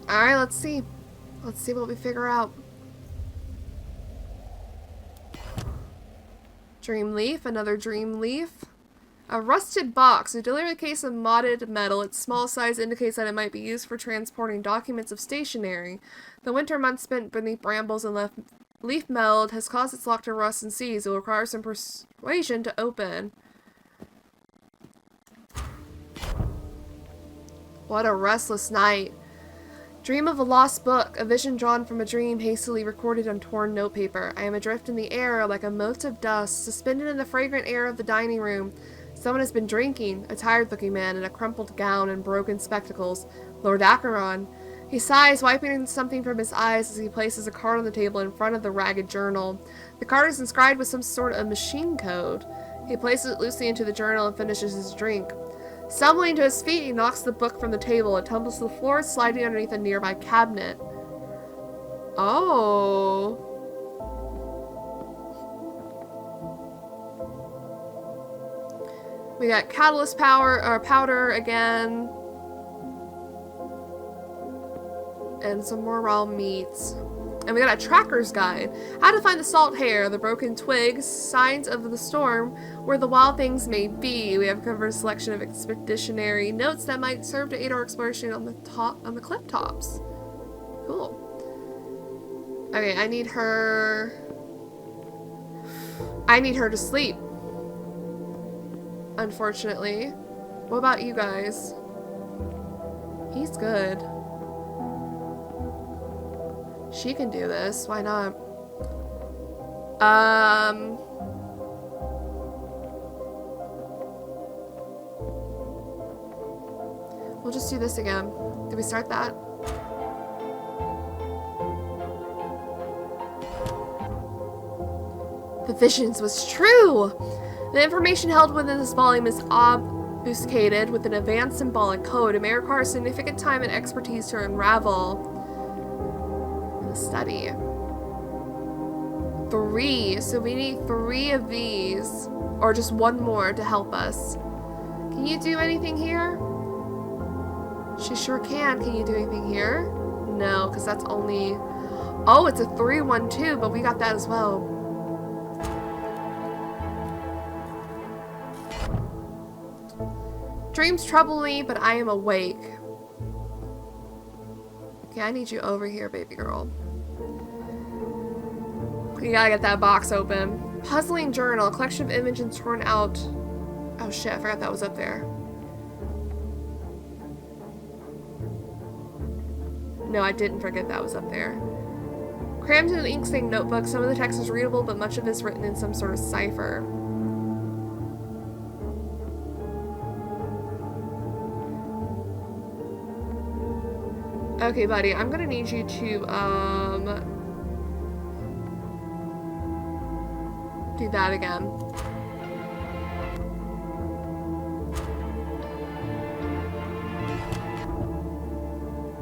Alright, let's see. Let's see what we figure out. Dream leaf, another dream leaf. A rusted box. A delivery case of modded metal. Its small size indicates that it might be used for transporting documents of stationery. The winter months spent beneath brambles and leaf meld has caused its lock to rust and seize. It will require some persuasion to open. What a restless night. Dream of a lost book, a vision drawn from a dream hastily recorded on torn notepaper. I am adrift in the air like a mote of dust, suspended in the fragrant air of the dining room. Someone has been drinking, a tired-looking man in a crumpled gown and broken spectacles. Lord Acheron. He sighs, wiping something from his eyes as he places a card on the table in front of the ragged journal. The card is inscribed with some sort of machine code. He places it loosely into the journal and finishes his drink. Stumbling to his feet, he knocks the book from the table. It tumbles to the floor, sliding underneath a nearby cabinet. Oh. We got catalyst powder again. And some more raw meats. And we got a tracker's guide. How to find the salt hair, the broken twigs, signs of the storm, where the wild things may be. We have covered a selection of expeditionary notes that might serve to aid our exploration on the cliff tops. Cool. Okay, I need her to sleep. Unfortunately. What about you guys? He's good. She can do this. Why not? We'll just do this again. Did we start that? The visions was true! The information held within this volume is obfuscated with an advanced symbolic code. It may require significant time and expertise to unravel. Study. 3. So we need 3 of these. Or just one more to help us. Can you do anything here? She sure can. Can you do anything here? No, because that's only... Oh, it's a 3-1-2, but we got that as well. Dreams trouble me, but I am awake. Okay, I need you over here, baby girl. You gotta get that box open. Puzzling journal, a collection of images torn out. Oh shit, I forgot that was up there. No, I didn't forget that was up there. Crammed in an ink-stained notebook, some of the text is readable, but much of it is written in some sort of cipher. Okay, buddy, I'm gonna need you to, do that again.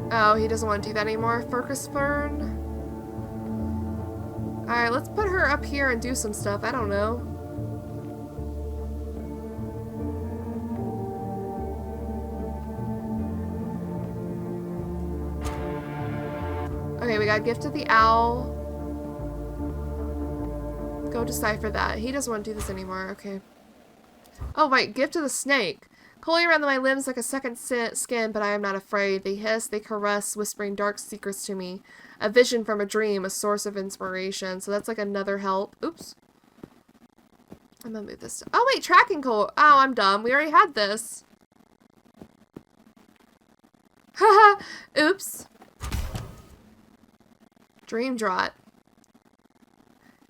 Oh, he doesn't want to do that anymore. Focus burn. Alright, let's put her up here and do some stuff. I don't know. Okay, we got Gift of the Owl. Go decipher that. He doesn't want to do this anymore. Okay. Oh, wait. Gift of the Snake. Coiling around my limbs like a second skin, but I am not afraid. They hiss, they caress, whispering dark secrets to me. A vision from a dream, a source of inspiration. So that's like another help. Oops. I'm gonna move this. Oh, wait. Tracking code. Oh, I'm dumb. We already had this. Haha. Oops. Dream Draught.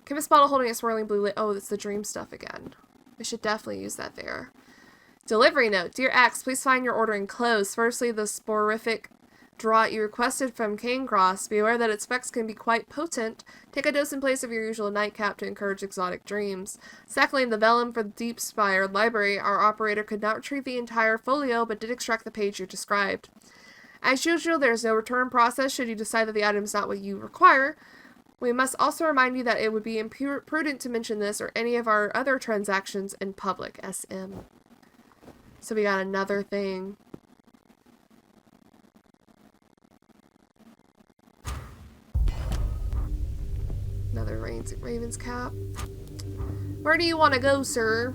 Chemist bottle holding a swirling blue lit. Oh, it's the dream stuff again. We should definitely use that there. Delivery note. Dear X, please find your order enclosed. Firstly, the sporific draught you requested from Cairncross. Be aware that its effects can be quite potent. Take a dose in place of your usual nightcap to encourage exotic dreams. Secondly, the vellum for the Deep Spire library. Our operator could not retrieve the entire folio, but did extract the page you described. As usual, there is no return process should you decide that the item is not what you require. We must also remind you that it would be imprudent to mention this or any of our other transactions in public. SM. So we got another thing. Another Raven's cap. Where do you want to go, sir?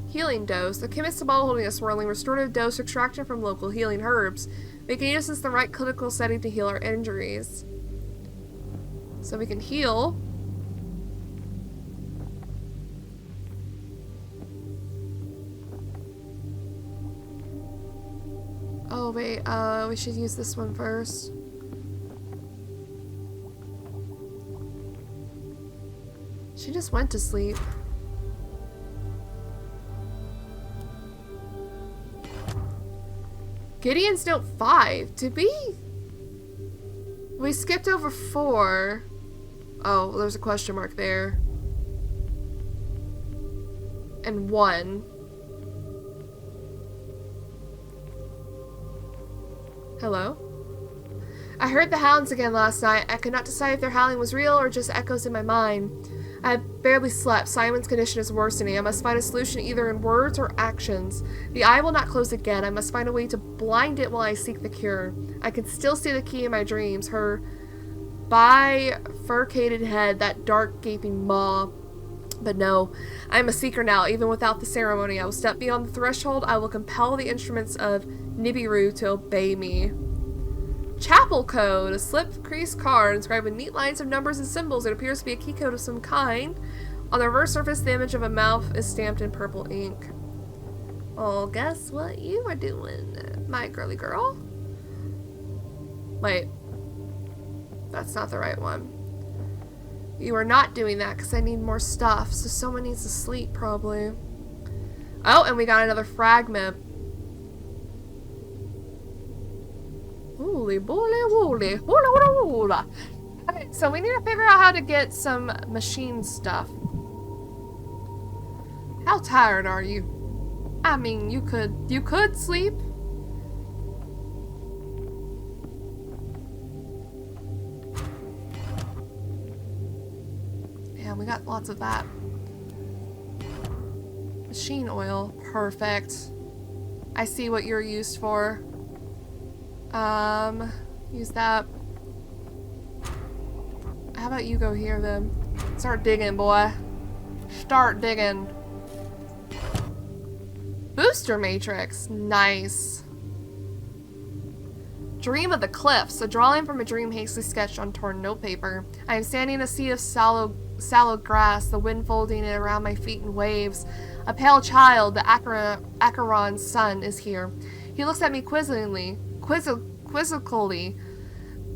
Healing dose. The chemist is bottle holding a swirling restorative dose extracted from local healing herbs. We can use this in the right clinical setting to heal our injuries. So we can heal. Oh wait, we should use this one first. She just went to sleep. Gideon's note 5. Did we skipped over 4. Oh, well, there's a question mark there. And 1. Hello? I heard the hounds again last night. I could not decide if their howling was real or just echoes in my mind. I have barely slept. Simon's condition is worsening. I must find a solution either in words or actions. The eye will not close again. I must find a way to blind it while I seek the cure. I can still see the key in my dreams. Her bifurcated head, that dark gaping maw. But no, I am a seeker now. Even without the ceremony, I will step beyond the threshold. I will compel the instruments of Nibiru to obey me. Chapel code, a slip-creased card inscribed with neat lines of numbers and symbols. It appears to be a key code of some kind. On the reverse surface, the image of a mouth is stamped in purple ink. Well, guess what you are doing, my girly girl? Wait. That's not the right one. You are not doing that because I need more stuff, so someone needs to sleep, probably. Oh, and we got another fragment. Holy boly woolly. Hoola hoola hoola. Okay, so we need to figure out how to get some machine stuff. How tired are you? I mean, you could sleep. Yeah, we got lots of that. Machine oil. Perfect. I see what you're used for. Use that. How about you go here then? Start digging, boy. Start digging. Booster matrix. Nice. Dream of the cliffs. A drawing from a dream hastily sketched on torn notepaper. I am standing in a sea of sallow grass, the wind folding it around my feet in waves. A pale child, the Acheron's son, is here. He looks at me quizzically,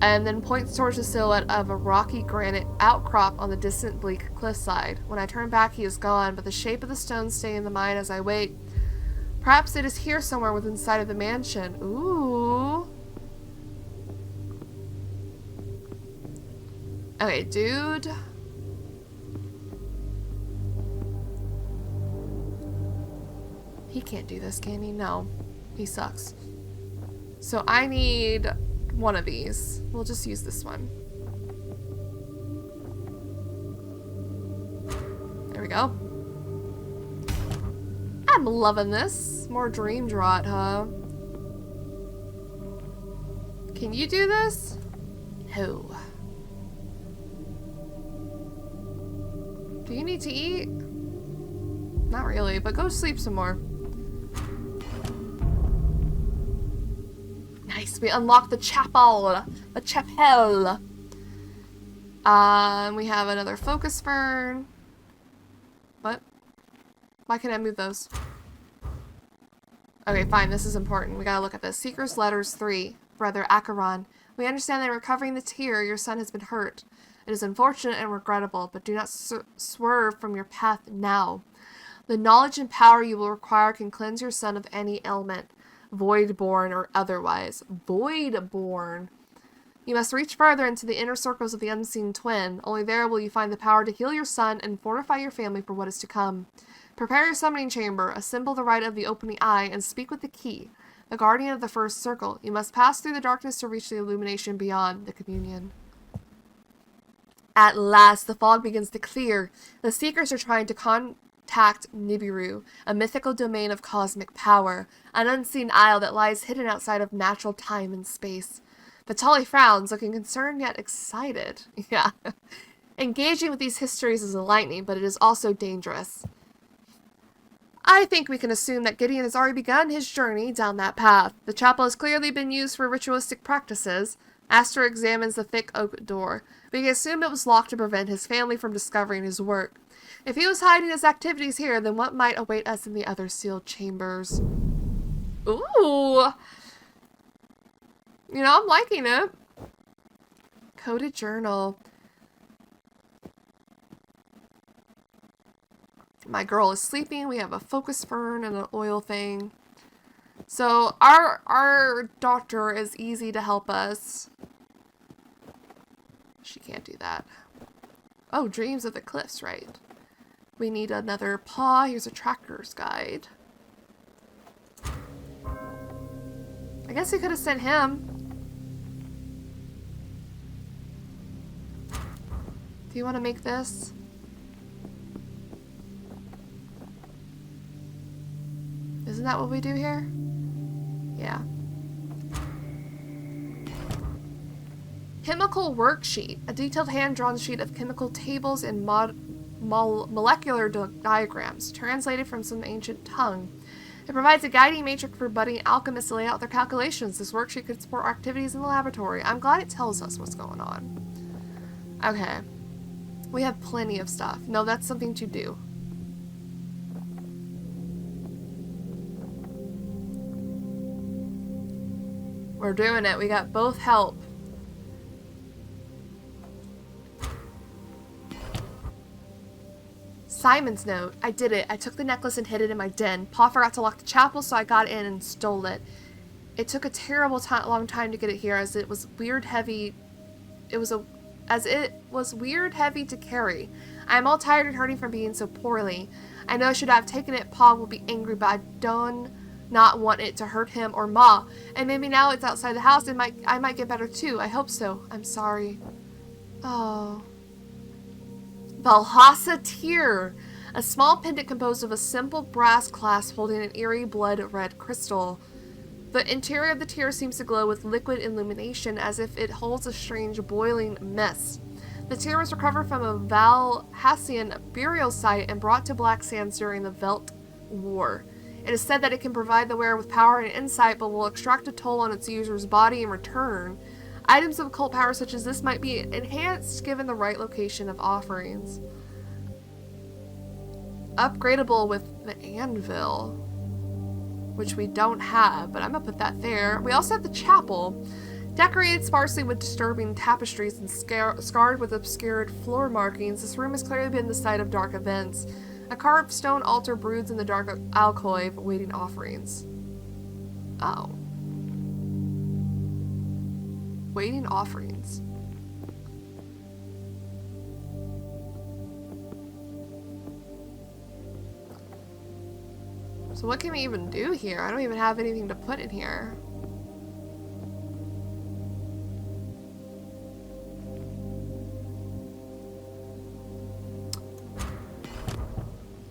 and then points towards the silhouette of a rocky granite outcrop on the distant bleak cliffside. When I turn back, he is gone, but the shape of the stones stay in the mind as I wait. Perhaps it is here somewhere within sight of the mansion. Ooh. Okay, dude. He can't do this, can he? No. He sucks. So I need one of these. We'll just use this one. There we go. I'm loving this. More dream draught, huh? Can you do this? No. Do you need to eat? Not really, but go sleep some more. Nice, we unlocked the chapel. The chapel. We have another focus fern. What? Why can't I move those? Okay, fine, this is important. We gotta look at this. Seeker's Letters 3. Brother Acheron. We understand that in recovering the tear, your son has been hurt. It is unfortunate and regrettable, but do not swerve from your path now. The knowledge and power you will require can cleanse your son of any ailment, void-born or otherwise. Void-born. You must reach further into the inner circles of the unseen twin. Only there will you find the power to heal your son and fortify your family for what is to come. Prepare your summoning chamber, assemble the rite of the opening eye, and speak with the key, the guardian of the first circle. You must pass through the darkness to reach the illumination beyond the communion. At last, the fog begins to clear. The seekers are trying to contact Nibiru, a mythical domain of cosmic power, an unseen isle that lies hidden outside of natural time and space. Vitali frowns, looking concerned yet excited. Yeah. Engaging with these histories is enlightening, but it is also dangerous. I think we can assume that Gideon has already begun his journey down that path. The chapel has clearly been used for ritualistic practices. Aster examines the thick oak door. We can assume it was locked to prevent his family from discovering his work. If he was hiding his activities here, then what might await us in the other sealed chambers? Ooh! You know, I'm liking it. Coded journal. My girl is sleeping. We have a focus fern and an oil thing. So our doctor is easy to help us. She can't do that. Oh, dreams of the cliffs, right? We need another paw. Here's a tracker's guide. I guess we could have sent him. Do you want to make this? Isn't that what we do here? Yeah. Chemical worksheet. A detailed hand-drawn sheet of chemical tables and molecular diagrams, translated from some ancient tongue. It provides a guiding matrix for budding alchemists to lay out their calculations. This worksheet could support activities in the laboratory. I'm glad it tells us what's going on. Okay. We have plenty of stuff. No, that's something to do. We're doing it. We got both help. Simon's note. I did it. I took the necklace and hid it in my den. Pa forgot to lock the chapel, so I got in and stole it. It took a terrible long time to get it here, as it was weird heavy. It was weird heavy to carry. I am all tired and hurting from being so poorly. I know I should have taken it. Pa will be angry, but I don't not want it to hurt him or Ma. And maybe now it's outside the house, and I might get better too. I hope so. I'm sorry. Oh. Valhassa Tear. A small pendant composed of a simple brass clasp holding an eerie blood-red crystal. The interior of the tear seems to glow with liquid illumination, as if it holds a strange boiling mist. The tear was recovered from a Valhassian burial site and brought to Black Sands during the Velt War. It is said that it can provide the wearer with power and insight, but will extract a toll on its user's body in return. Items of occult power such as this might be enhanced given the right location of offerings. Upgradable with the anvil, which we don't have, but I'm gonna put that there. We also have the chapel, decorated sparsely with disturbing tapestries and scarred with obscured floor markings. This room has clearly been the site of dark events. A carved stone altar broods in the dark alcove, awaiting offerings. Oh. Waiting offerings. So what can we even do here? I don't even have anything to put in here.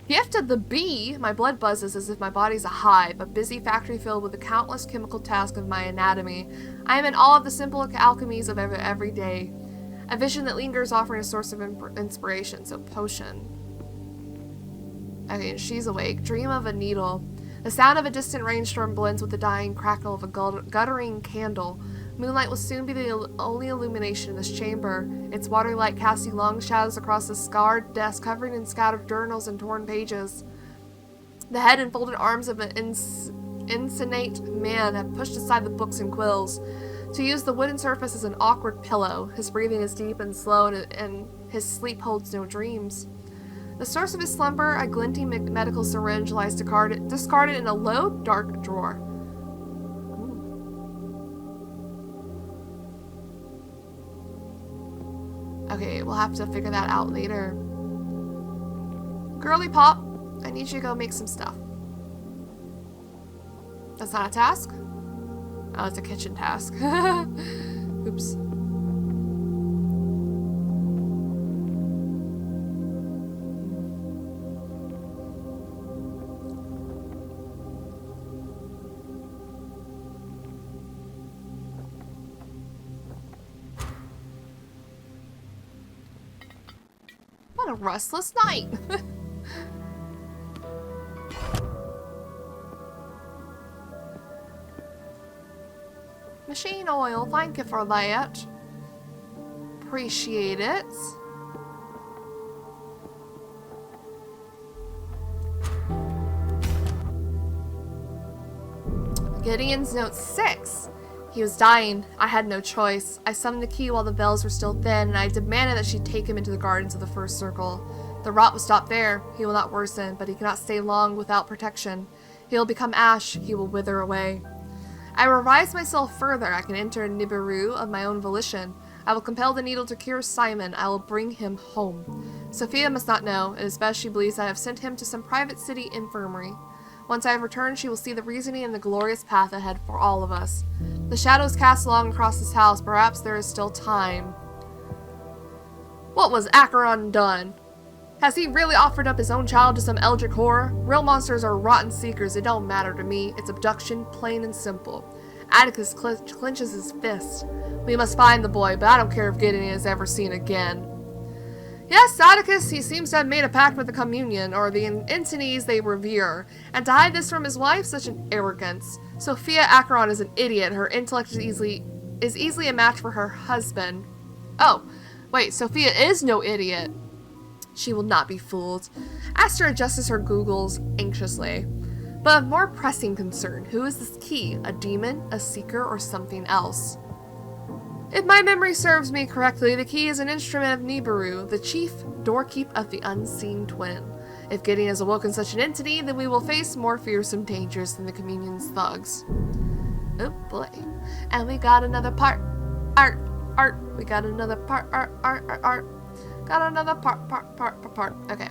Gift of the bee! My blood buzzes as if my body's a hive, a busy factory filled with the countless chemical tasks of my anatomy. I am in awe of the simple alchemies of every day. A vision that lingers, offering a source of inspiration. So, potion. Okay, she's awake. Dream of a needle. The sound of a distant rainstorm blends with the dying crackle of a guttering candle. Moonlight will soon be the only illumination in this chamber, its watery light casting long shadows across the scarred desk covered in scattered journals and torn pages. The head and folded arms of an insensate man have pushed aside the books and quills to use the wooden surface as an awkward pillow. His breathing is deep and slow, and his sleep holds no dreams. The source of his slumber, a glinting medical syringe, lies discarded in a low, dark drawer. Okay, we'll have to figure that out later. Girly Pop, I need you to go make some stuff. That's not a task? Oh, it's a kitchen task. Oops. What a restless night. Machine oil, thank you for that. Appreciate it. Gideon's note 6. He was dying. I had no choice. I summoned the key while the bells were still thin, and I demanded that she take him into the gardens of the first circle. The rot will stop there. He will not worsen, but he cannot stay long without protection. He will become ash. He will wither away. I will rise myself further. I can enter Nibiru of my own volition. I will compel the needle to cure Simon. I will bring him home. Sophia must not know. It is best she believes I have sent him to some private city infirmary. Once I have returned, she will see the reasoning and the glorious path ahead for all of us. The shadows cast along across this house. Perhaps there is still time. What was Acheron done? Has he really offered up his own child to some eldritch horror? Real monsters are rotten seekers. It don't matter to me. It's abduction, plain and simple. Atticus clenches his fist. We must find the boy, but I don't care if Gideon is ever seen again. Yes, Atticus, he seems to have made a pact with the communion, or the entities they revere, and to hide this from his wife, such an arrogance. Sophia Acheron is an idiot. Her intellect is easily a match for her husband. Oh, wait, Sophia is no idiot. She will not be fooled. Aster adjusts her googles anxiously. But of more pressing concern, who is this key? A demon, a seeker, or something else? If my memory serves me correctly, the key is an instrument of Nibiru, the chief doorkeep of the unseen twin. If Gideon has awoken such an entity, then we will face more fearsome dangers than the communion's thugs. Oh boy. And we got another part. Art. We got another part. Art. Got another part. Okay.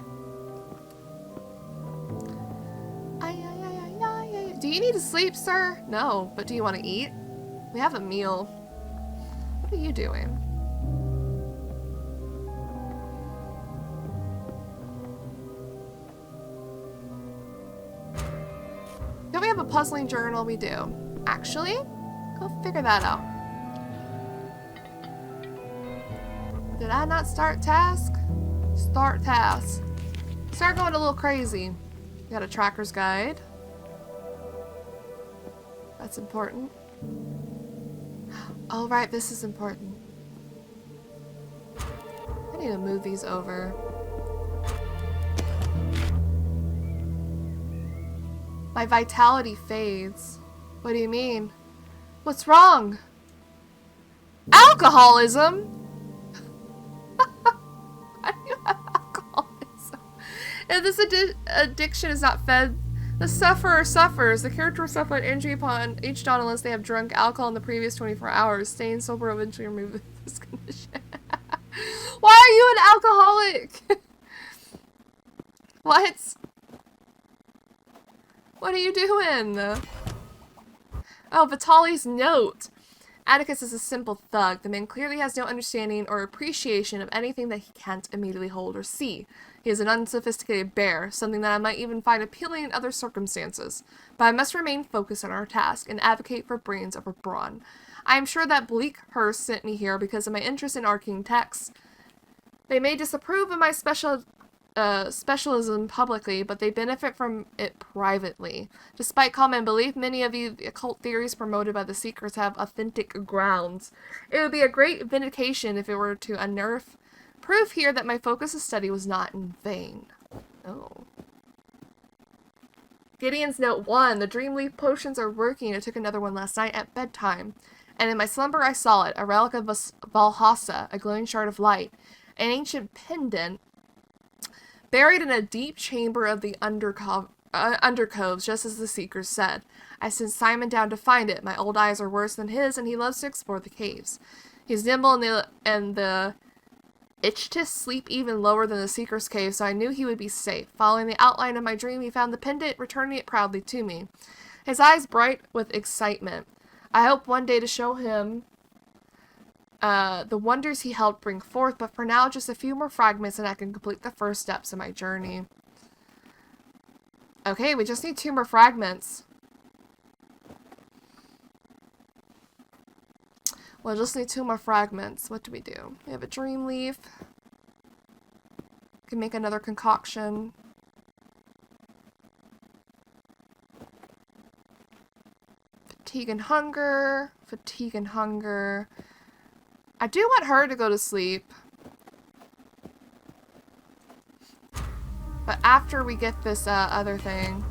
Do you need to sleep, sir? No, but do you want to eat? We have a meal. What are you doing? Don't we have a puzzling journal? We do. Actually, go figure that out. Did I not start task? Start task. Start going a little crazy. We got a tracker's guide. That's important. Oh, right, this is important. I need to move these over. My vitality fades. What do you mean? What's wrong? Alcoholism? Why do you have alcoholism? If this addiction is not fed, the sufferer suffers. The character will suffer an injury upon each dawn unless they have drunk alcohol in the previous 24 hours. Staying sober will eventually remove this condition. Why are you an alcoholic? What? What are you doing? Oh, Vitali's note. Atticus is a simple thug. The man clearly has no understanding or appreciation of anything that he can't immediately hold or see. He is an unsophisticated bear, something that I might even find appealing in other circumstances. But I must remain focused on our task and advocate for brains over brawn. I am sure that Bleakhurst sent me here because of my interest in arcane texts. They may disapprove of my specialism publicly, but they benefit from it privately. Despite common belief, many of the occult theories promoted by the Seekers have authentic grounds. It would be a great vindication if it were to unearth proof here that my focus of study was not in vain. Oh. Gideon's Note 1. The dream leaf potions are working. I took another one last night at bedtime. And in my slumber I saw it, a relic of Valhassa, a glowing shard of light, an ancient pendant, buried in a deep chamber of the undercoves, just as the Seekers said. I sent Simon down to find it. My old eyes are worse than his, and he loves to explore the caves. He's nimble, and the Ichthys sleep even lower than the Seeker's cave, so I knew he would be safe. Following the outline of my dream, he found the pendant, returning it proudly to me. His eyes bright with excitement. I hope one day to show him the wonders he helped bring forth, but for now, just a few more fragments and I can complete the first steps of my journey. Okay, we just need 2 more fragments. We'll just need 2 more fragments. What do? We have a dream leaf. Can make another concoction. Fatigue and hunger. Fatigue and hunger. I do want her to go to sleep. But after we get this other thing.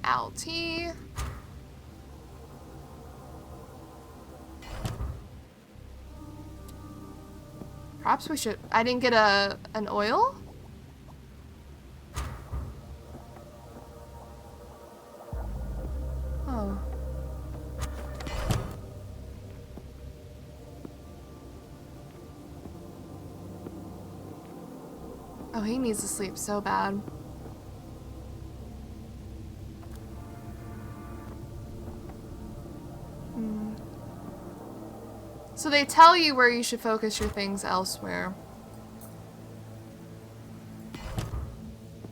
LT. Perhaps we should... I didn't get an oil? Oh. Oh, he needs to sleep so bad. So they tell you where you should focus your things elsewhere.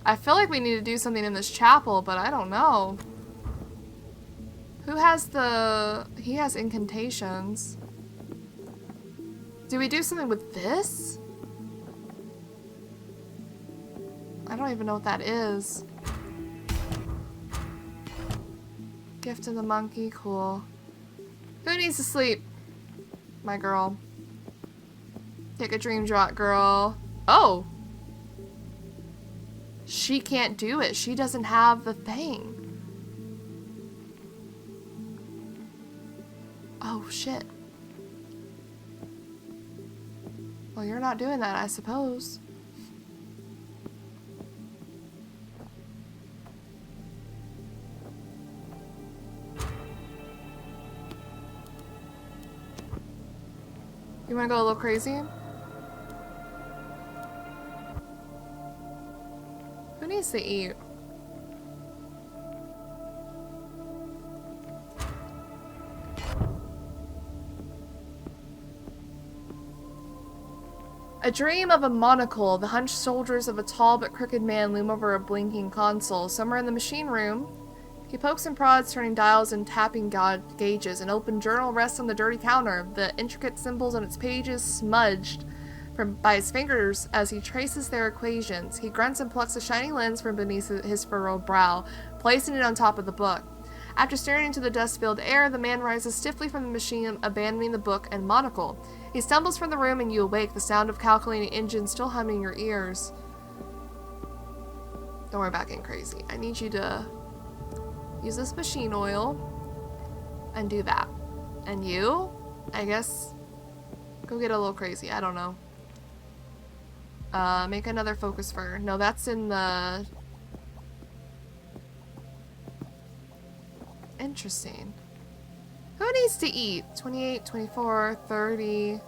I feel like we need to do something in this chapel, but I don't know. Who has the... He has incantations. Do we do something with this? I don't even know what that is. Gift of the monkey, cool. Who needs to sleep? My girl. Take a dream draught, girl. Oh! She can't do it. She doesn't have the thing. Oh, shit. Well, you're not doing that, I suppose. You wanna go a little crazy? Who needs to eat? A dream of a monocle. The hunched shoulders of a tall but crooked man loom over a blinking console. Somewhere in the machine room, he pokes and prods, turning dials and tapping gauges. An open journal rests on the dirty counter, the intricate symbols on its pages smudged by his fingers as he traces their equations. He grunts and plucks a shiny lens from beneath his furrowed brow, placing it on top of the book. After staring into the dust-filled air, the man rises stiffly from the machine, abandoning the book and monocle. He stumbles from the room and you awake, the sound of calculating engines still humming in your ears. Don't worry about getting crazy. I need you to use this machine oil and do that. And you, I guess, go get a little crazy. I don't know. Make another focus fur. No, that's in the... Interesting. Who needs to eat? 28, 24, 30...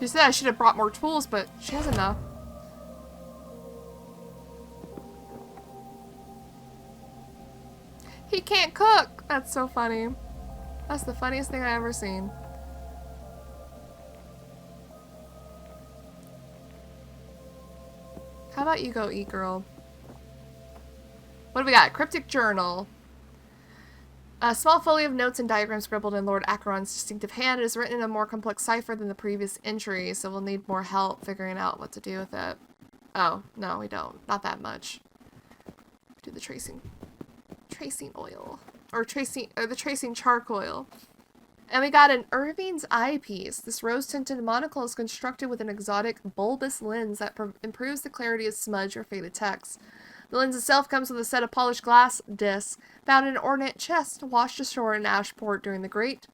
She said I should have brought more tools, but she has enough. He can't cook! That's so funny. That's the funniest thing I've ever seen. How about you go eat, girl? What do we got? Cryptic journal. A small folio of notes and diagrams scribbled in Lord Acheron's distinctive hand. It is written in a more complex cipher than the previous entry, so we'll need more help figuring out what to do with it. Oh, no, we don't. Not that much. Do the tracing. Tracing oil. Or the tracing charcoal. And we got an Irving's eyepiece. This rose-tinted monocle is constructed with an exotic bulbous lens that improves the clarity of smudge or faded text. The lens itself comes with a set of polished glass discs found in an ornate chest washed ashore in Ashport during the Great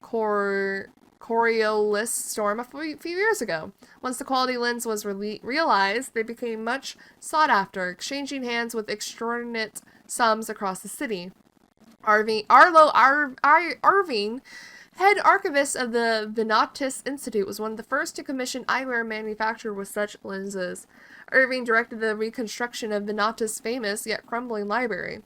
Coriolis storm a few years ago. Once the quality lens was realized, they became much sought after, exchanging hands with extraordinary sums across the city. Arving, head archivist of the Venatus Institute, was one of the first to commission eyewear manufactured with such lenses. Irving directed the reconstruction of Venatus' famous yet crumbling library.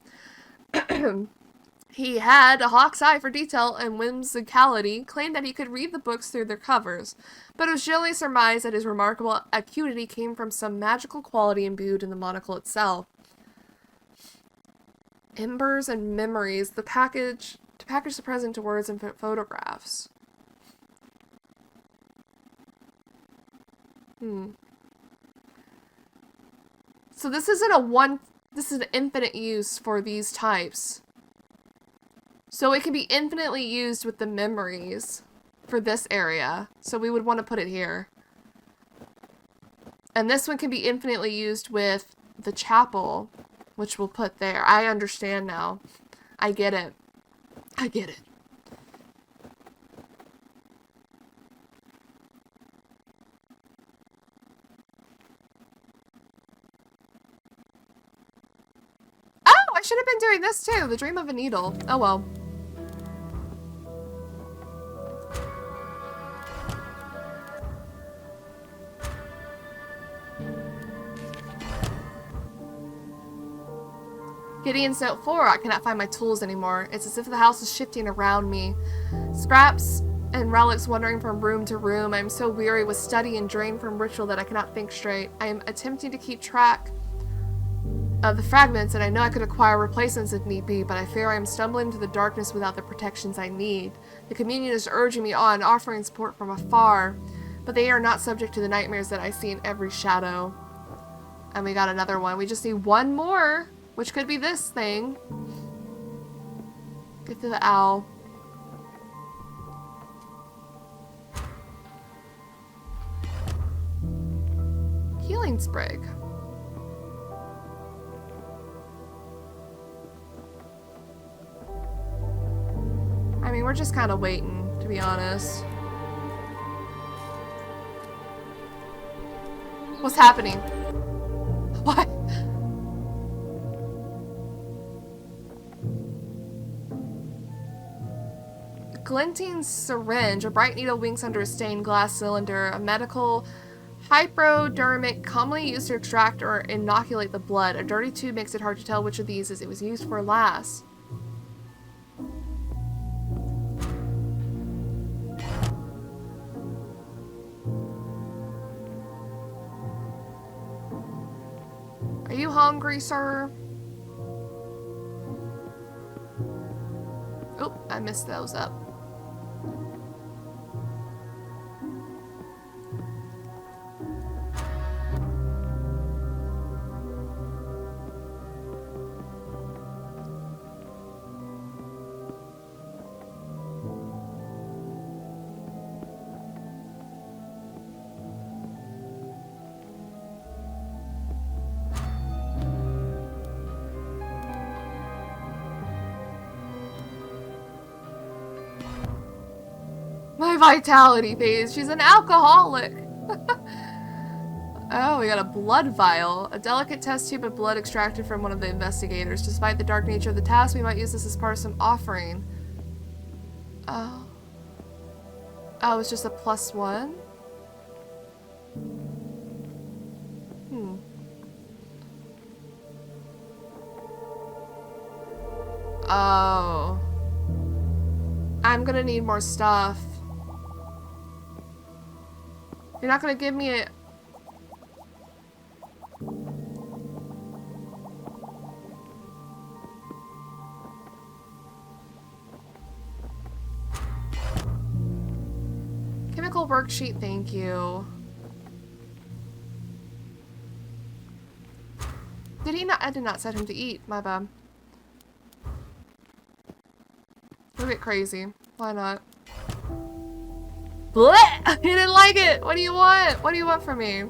He had a hawk's eye for detail and whimsicality, claimed that he could read the books through their covers, but it was generally surmised that his remarkable acuity came from some magical quality imbued in the monocle itself. Embers and memories, to package the present to words and photographs. So this isn't this is an infinite use for these types. So it can be infinitely used with the memories for this area. So we would want to put it here. And this one can be infinitely used with the chapel, which we'll put there. I understand now. I get it. I get it. Oh, I should have been doing this too. The Dream of a Needle. Oh well. Gideon's note 4, I cannot find my tools anymore. It's as if the house is shifting around me. Scraps and relics wandering from room to room. I am so weary with study and drained from ritual that I cannot think straight. I am attempting to keep track of the fragments, and I know I could acquire replacements if need be, but I fear I am stumbling into the darkness without the protections I need. The communion is urging me on, offering support from afar, but they are not subject to the nightmares that I see in every shadow. And we got another one. We just need one more. Which could be this thing. Get to the owl. Healing sprig. I mean, we're just kind of waiting, to be honest. What's happening? What? Glinting syringe. A bright needle winks under a stained glass cylinder. A medical hypodermic commonly used to extract or inoculate the blood. A dirty tube makes it hard to tell which of these it was used for last. Are you hungry, sir? Oh, I messed those up. My vitality phase. She's an alcoholic. Oh, we got a blood vial. A delicate test tube of blood extracted from one of the investigators. Despite the dark nature of the task, we might use this as part of some offering. Oh. Oh, it's just a +1? Oh. I'm gonna need more stuff. You're not gonna give me a... Chemical worksheet, thank you. Did he not? I did not set him to eat. My bad. A bit crazy. Why not? Blech! He didn't like it! What do you want? What do you want from me?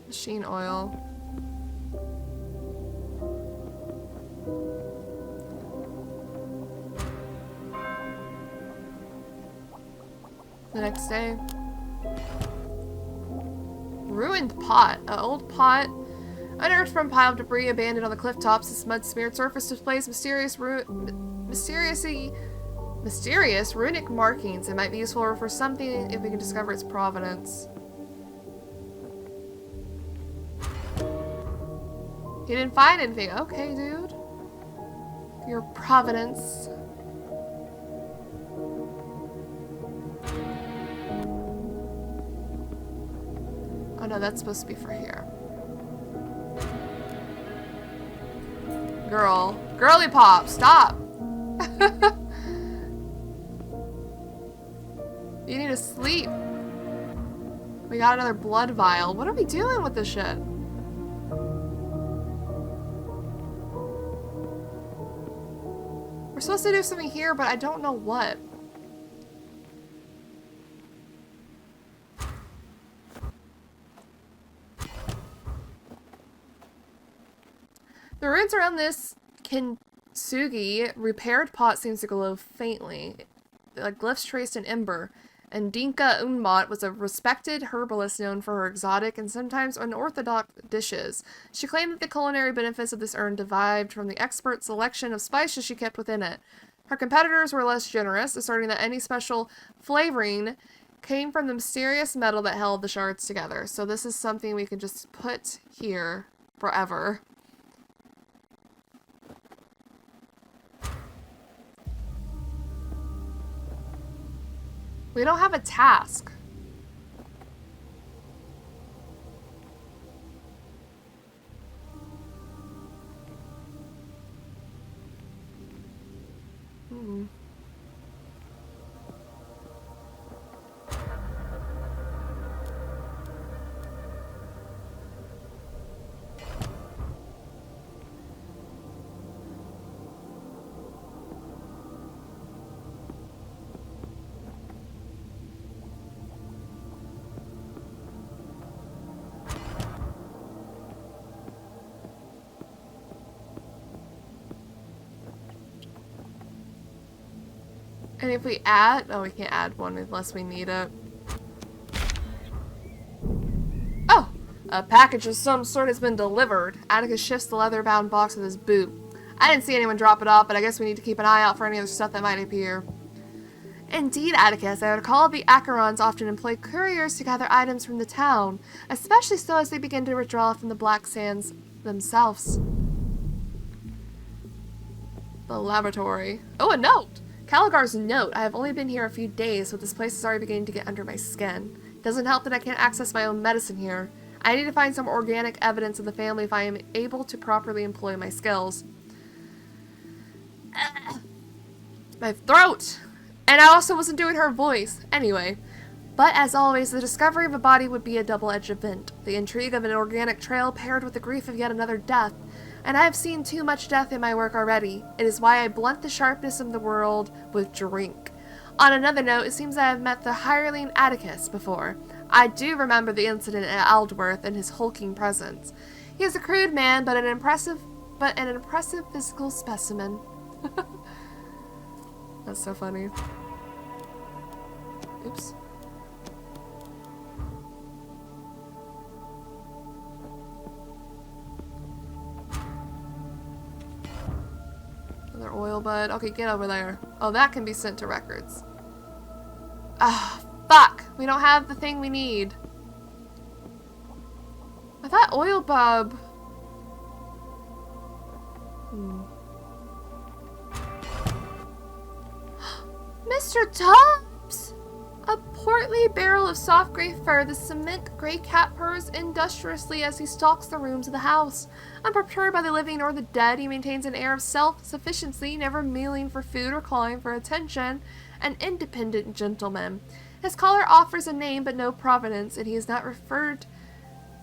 Machine oil. The next day. Ruined pot. An old pot unearthed from a pile of debris abandoned on the cliff tops. This mud-smeared surface displays mysterious runic markings. It might be useful for something if we can discover its provenance. You didn't find anything. Okay, dude. Your provenance. Oh no, that's supposed to be for here. Girl. Girly pop, stop! You need to sleep. We got another blood vial. What are we doing with this shit? We're supposed to do something here, but I don't know what. The runes around this kintsugi repaired pot seems to glow faintly, like glyphs traced in ember. And Dinka Unmat was a respected herbalist known for her exotic and sometimes unorthodox dishes. She claimed that the culinary benefits of this urn derived from the expert selection of spices she kept within it. Her competitors were less generous, asserting that any special flavoring came from the mysterious metal that held the shards together. So this is something we can just put here forever. We don't have a task. And if we add... Oh, we can't add one unless we need it. Oh! A package of some sort has been delivered. Atticus shifts the leather-bound box with his boot. I didn't see anyone drop it off, but I guess we need to keep an eye out for any other stuff that might appear. Indeed, Atticus. I recall the Acherons often employ couriers to gather items from the town, especially so as they begin to withdraw from the Black Sands themselves. The laboratory. Oh, a note! Caligar's note. I have only been here a few days, but this place is already beginning to get under my skin. It doesn't help that I can't access my own medicine here. I need to find some organic evidence of the family if I am able to properly employ my skills. My throat! And I also wasn't doing her voice. Anyway. But as always, the discovery of a body would be a double-edged event. The intrigue of an organic trail paired with the grief of yet another death. And I have seen too much death in my work already. It is why I blunt the sharpness of the world with drink. On another note, it seems I have met the hireling Atticus before. I do remember the incident at Aldworth and his hulking presence. He is a crude man, but an impressive physical specimen. That's so funny. Oops. Another oil bud. Okay, get over there. Oh, that can be sent to records. Ah, fuck! We don't have the thing we need. I thought oil bulb Mr. Tubbs! A portly barrel of soft gray fur, the cement gray cat purrs industriously as he stalks the rooms of the house. Unperturbed by the living or the dead, he maintains an air of self-sufficiency, never mealing for food or clawing for attention, an independent gentleman. His collar offers a name but no provenance, and he is not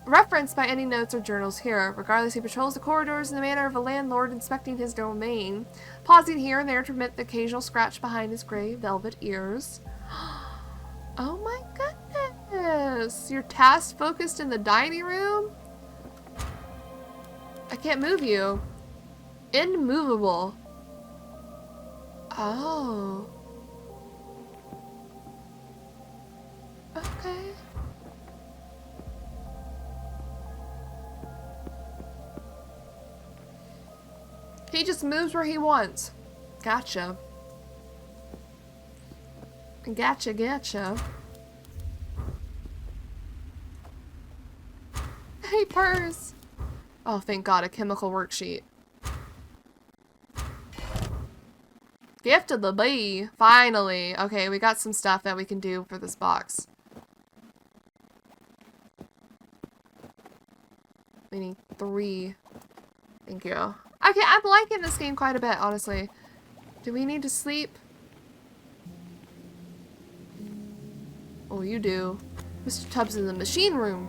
referenced by any notes or journals here. Regardless, he patrols the corridors in the manner of a landlord inspecting his domain, pausing here and there to permit the occasional scratch behind his gray velvet ears. Oh my goodness! Your task focused in the dining room? I can't move you. Immovable. Oh. Okay. He just moves where he wants. Gotcha. Gotcha. Hey, purrs. Oh, thank God, a chemical worksheet. Gift of the bee. Finally. Okay, we got some stuff that we can do for this box. We need 3. Thank you. Okay, I'm liking this game quite a bit, honestly. Do we need to sleep? Oh, you do. Mr. Tubbs in the machine room.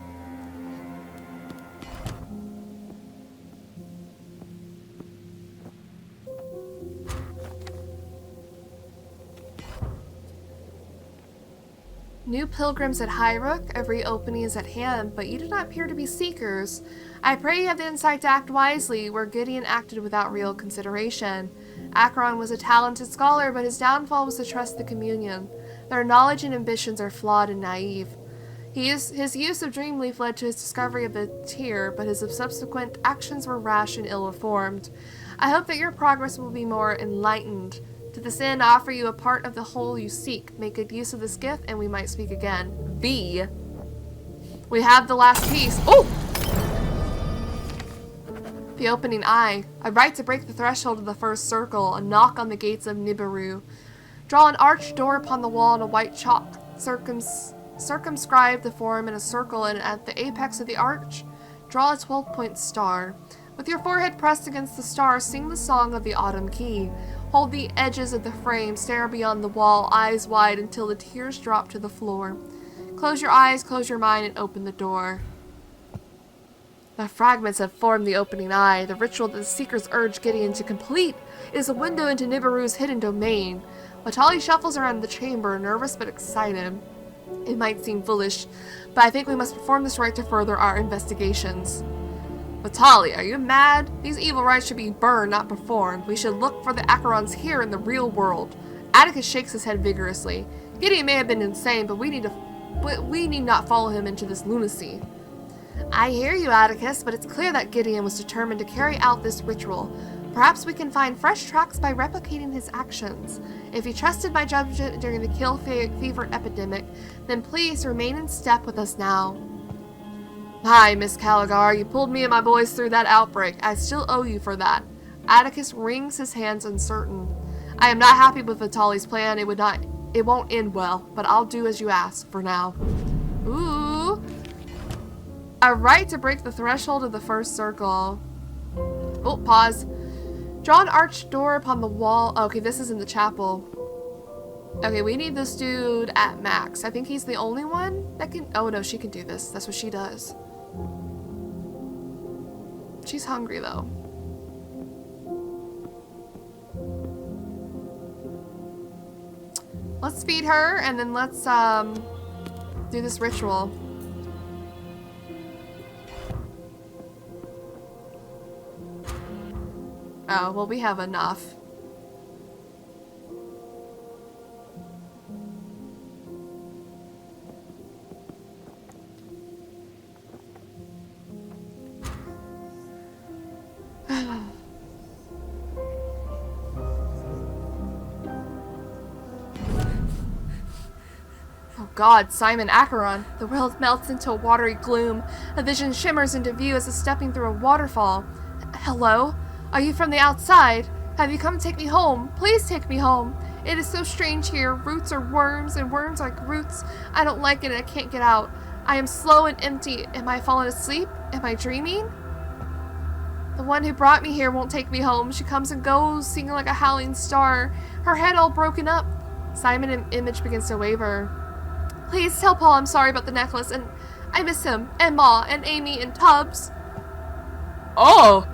New pilgrims at Highrook, every opening is at hand, but you do not appear to be seekers. I pray you have the insight to act wisely, where Gideon acted without real consideration. Acheron was a talented scholar, but his downfall was to trust the communion. Their knowledge and ambitions are flawed and naive. His use of Dreamleaf led to his discovery of the tear, but his subsequent actions were rash and ill-informed. I hope that your progress will be more enlightened. To this end, I offer you a part of the whole you seek. Make good use of this gift, and we might speak again. V. We have the last piece. Oh! The opening eye. A right to break the threshold of the first circle. A knock on the gates of Nibiru. Draw an arched door upon the wall in a white chalk. Circumscribe the form in a circle, and at the apex of the arch, draw a 12-point star. With your forehead pressed against the star, sing the song of the autumn key. Hold the edges of the frame, stare beyond the wall, eyes wide until the tears drop to the floor. Close your eyes, close your mind, and open the door. The fragments have formed the opening eye. The ritual that the seekers urge Gideon to complete is a window into Nibiru's hidden domain. Watali shuffles around the chamber, nervous but excited. It might seem foolish, but I think we must perform this rite to further our investigations. Watali, are you mad? These evil rites should be burned, not performed. We should look for the Acherons here in the real world. Atticus shakes his head vigorously. Gideon may have been insane, but we need not follow him into this lunacy. I hear you, Atticus, but it's clear that Gideon was determined to carry out this ritual. Perhaps we can find fresh tracks by replicating his actions. If he trusted my judgment during the kill fever epidemic, then please remain in step with us now. Hi, Miss Caligar. You pulled me and my boys through that outbreak. I still owe you for that. Atticus wrings his hands uncertain. I am not happy with Vitali's plan. It won't end well, but I'll do as you ask for now. Ooh. A right to break the threshold of the first circle. Oh, pause. Draw an arched door upon the wall. Okay, this is in the chapel. Okay, we need this dude at max. I think he's the only one that can... Oh, no, she can do this. That's what she does. She's hungry, though. Let's feed her, and then let's, do this ritual. Oh, well, we have enough. Oh God, Simon Acheron. The world melts into a watery gloom. A vision shimmers into view as if stepping through a waterfall. Hello? Are you from the outside? Have you come to take me home? Please take me home. It is so strange here. Roots are worms, and worms are like roots. I don't like it, and I can't get out. I am slow and empty. Am I falling asleep? Am I dreaming? The one who brought me here won't take me home. She comes and goes, singing like a howling star. Her head all broken up. Simon's image begins to waver. Please tell Paul I'm sorry about the necklace, and I miss him, and Ma, and Amy, and Tubbs. Oh!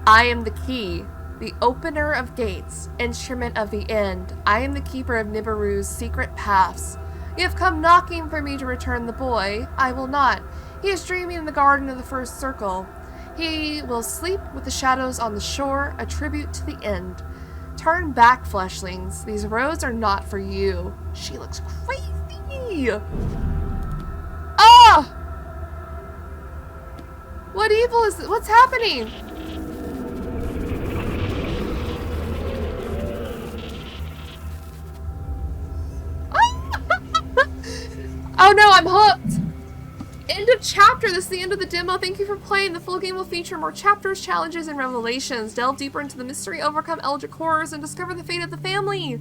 I am the key, the opener of gates, instrument of the end. I am the keeper of Nibiru's secret paths. You have come knocking for me to return the boy. I will not. He is dreaming in the garden of the first circle. He will sleep with the shadows on the shore, a tribute to the end. Turn back, fleshlings. These roads are not for you. She looks crazy. Ah! What evil is this? What's happening? Oh no, I'm hooked! End of chapter. This is the end of the demo. Thank you for playing. The full game will feature more chapters, challenges, and revelations. Delve deeper into the mystery, overcome eldritch horrors, and discover the fate of the family.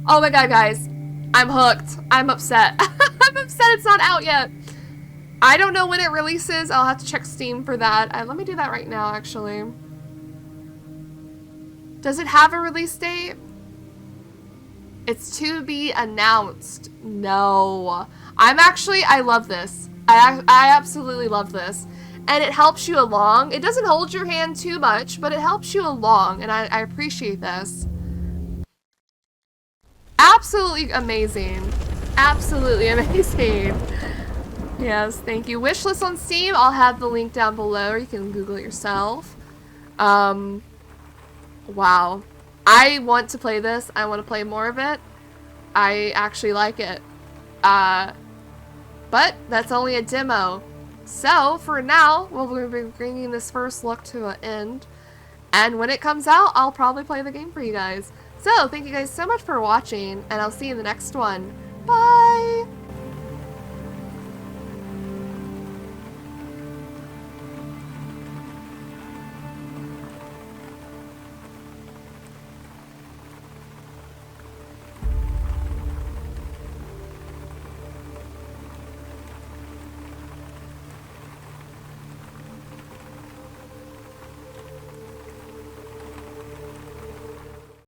Oh my god, guys. I'm hooked. I'm upset. I'm upset it's not out yet. I don't know when it releases. I'll have to check Steam for that. Let me do that right now, actually. Does it have a release date? It's to be announced. No. I love this. I absolutely love this. And it helps you along. It doesn't hold your hand too much, but it helps you along, and I appreciate this. Absolutely amazing. Absolutely amazing. Yes, thank you. Wishlist on Steam, I'll have the link down below, or you can Google it yourself. Wow. I want to play this. I want to play more of it. I actually like it. But that's only a demo. So, for now, we'll be bringing this first look to an end. And when it comes out, I'll probably play the game for you guys. So, thank you guys so much for watching, and I'll see you in the next one. Bye!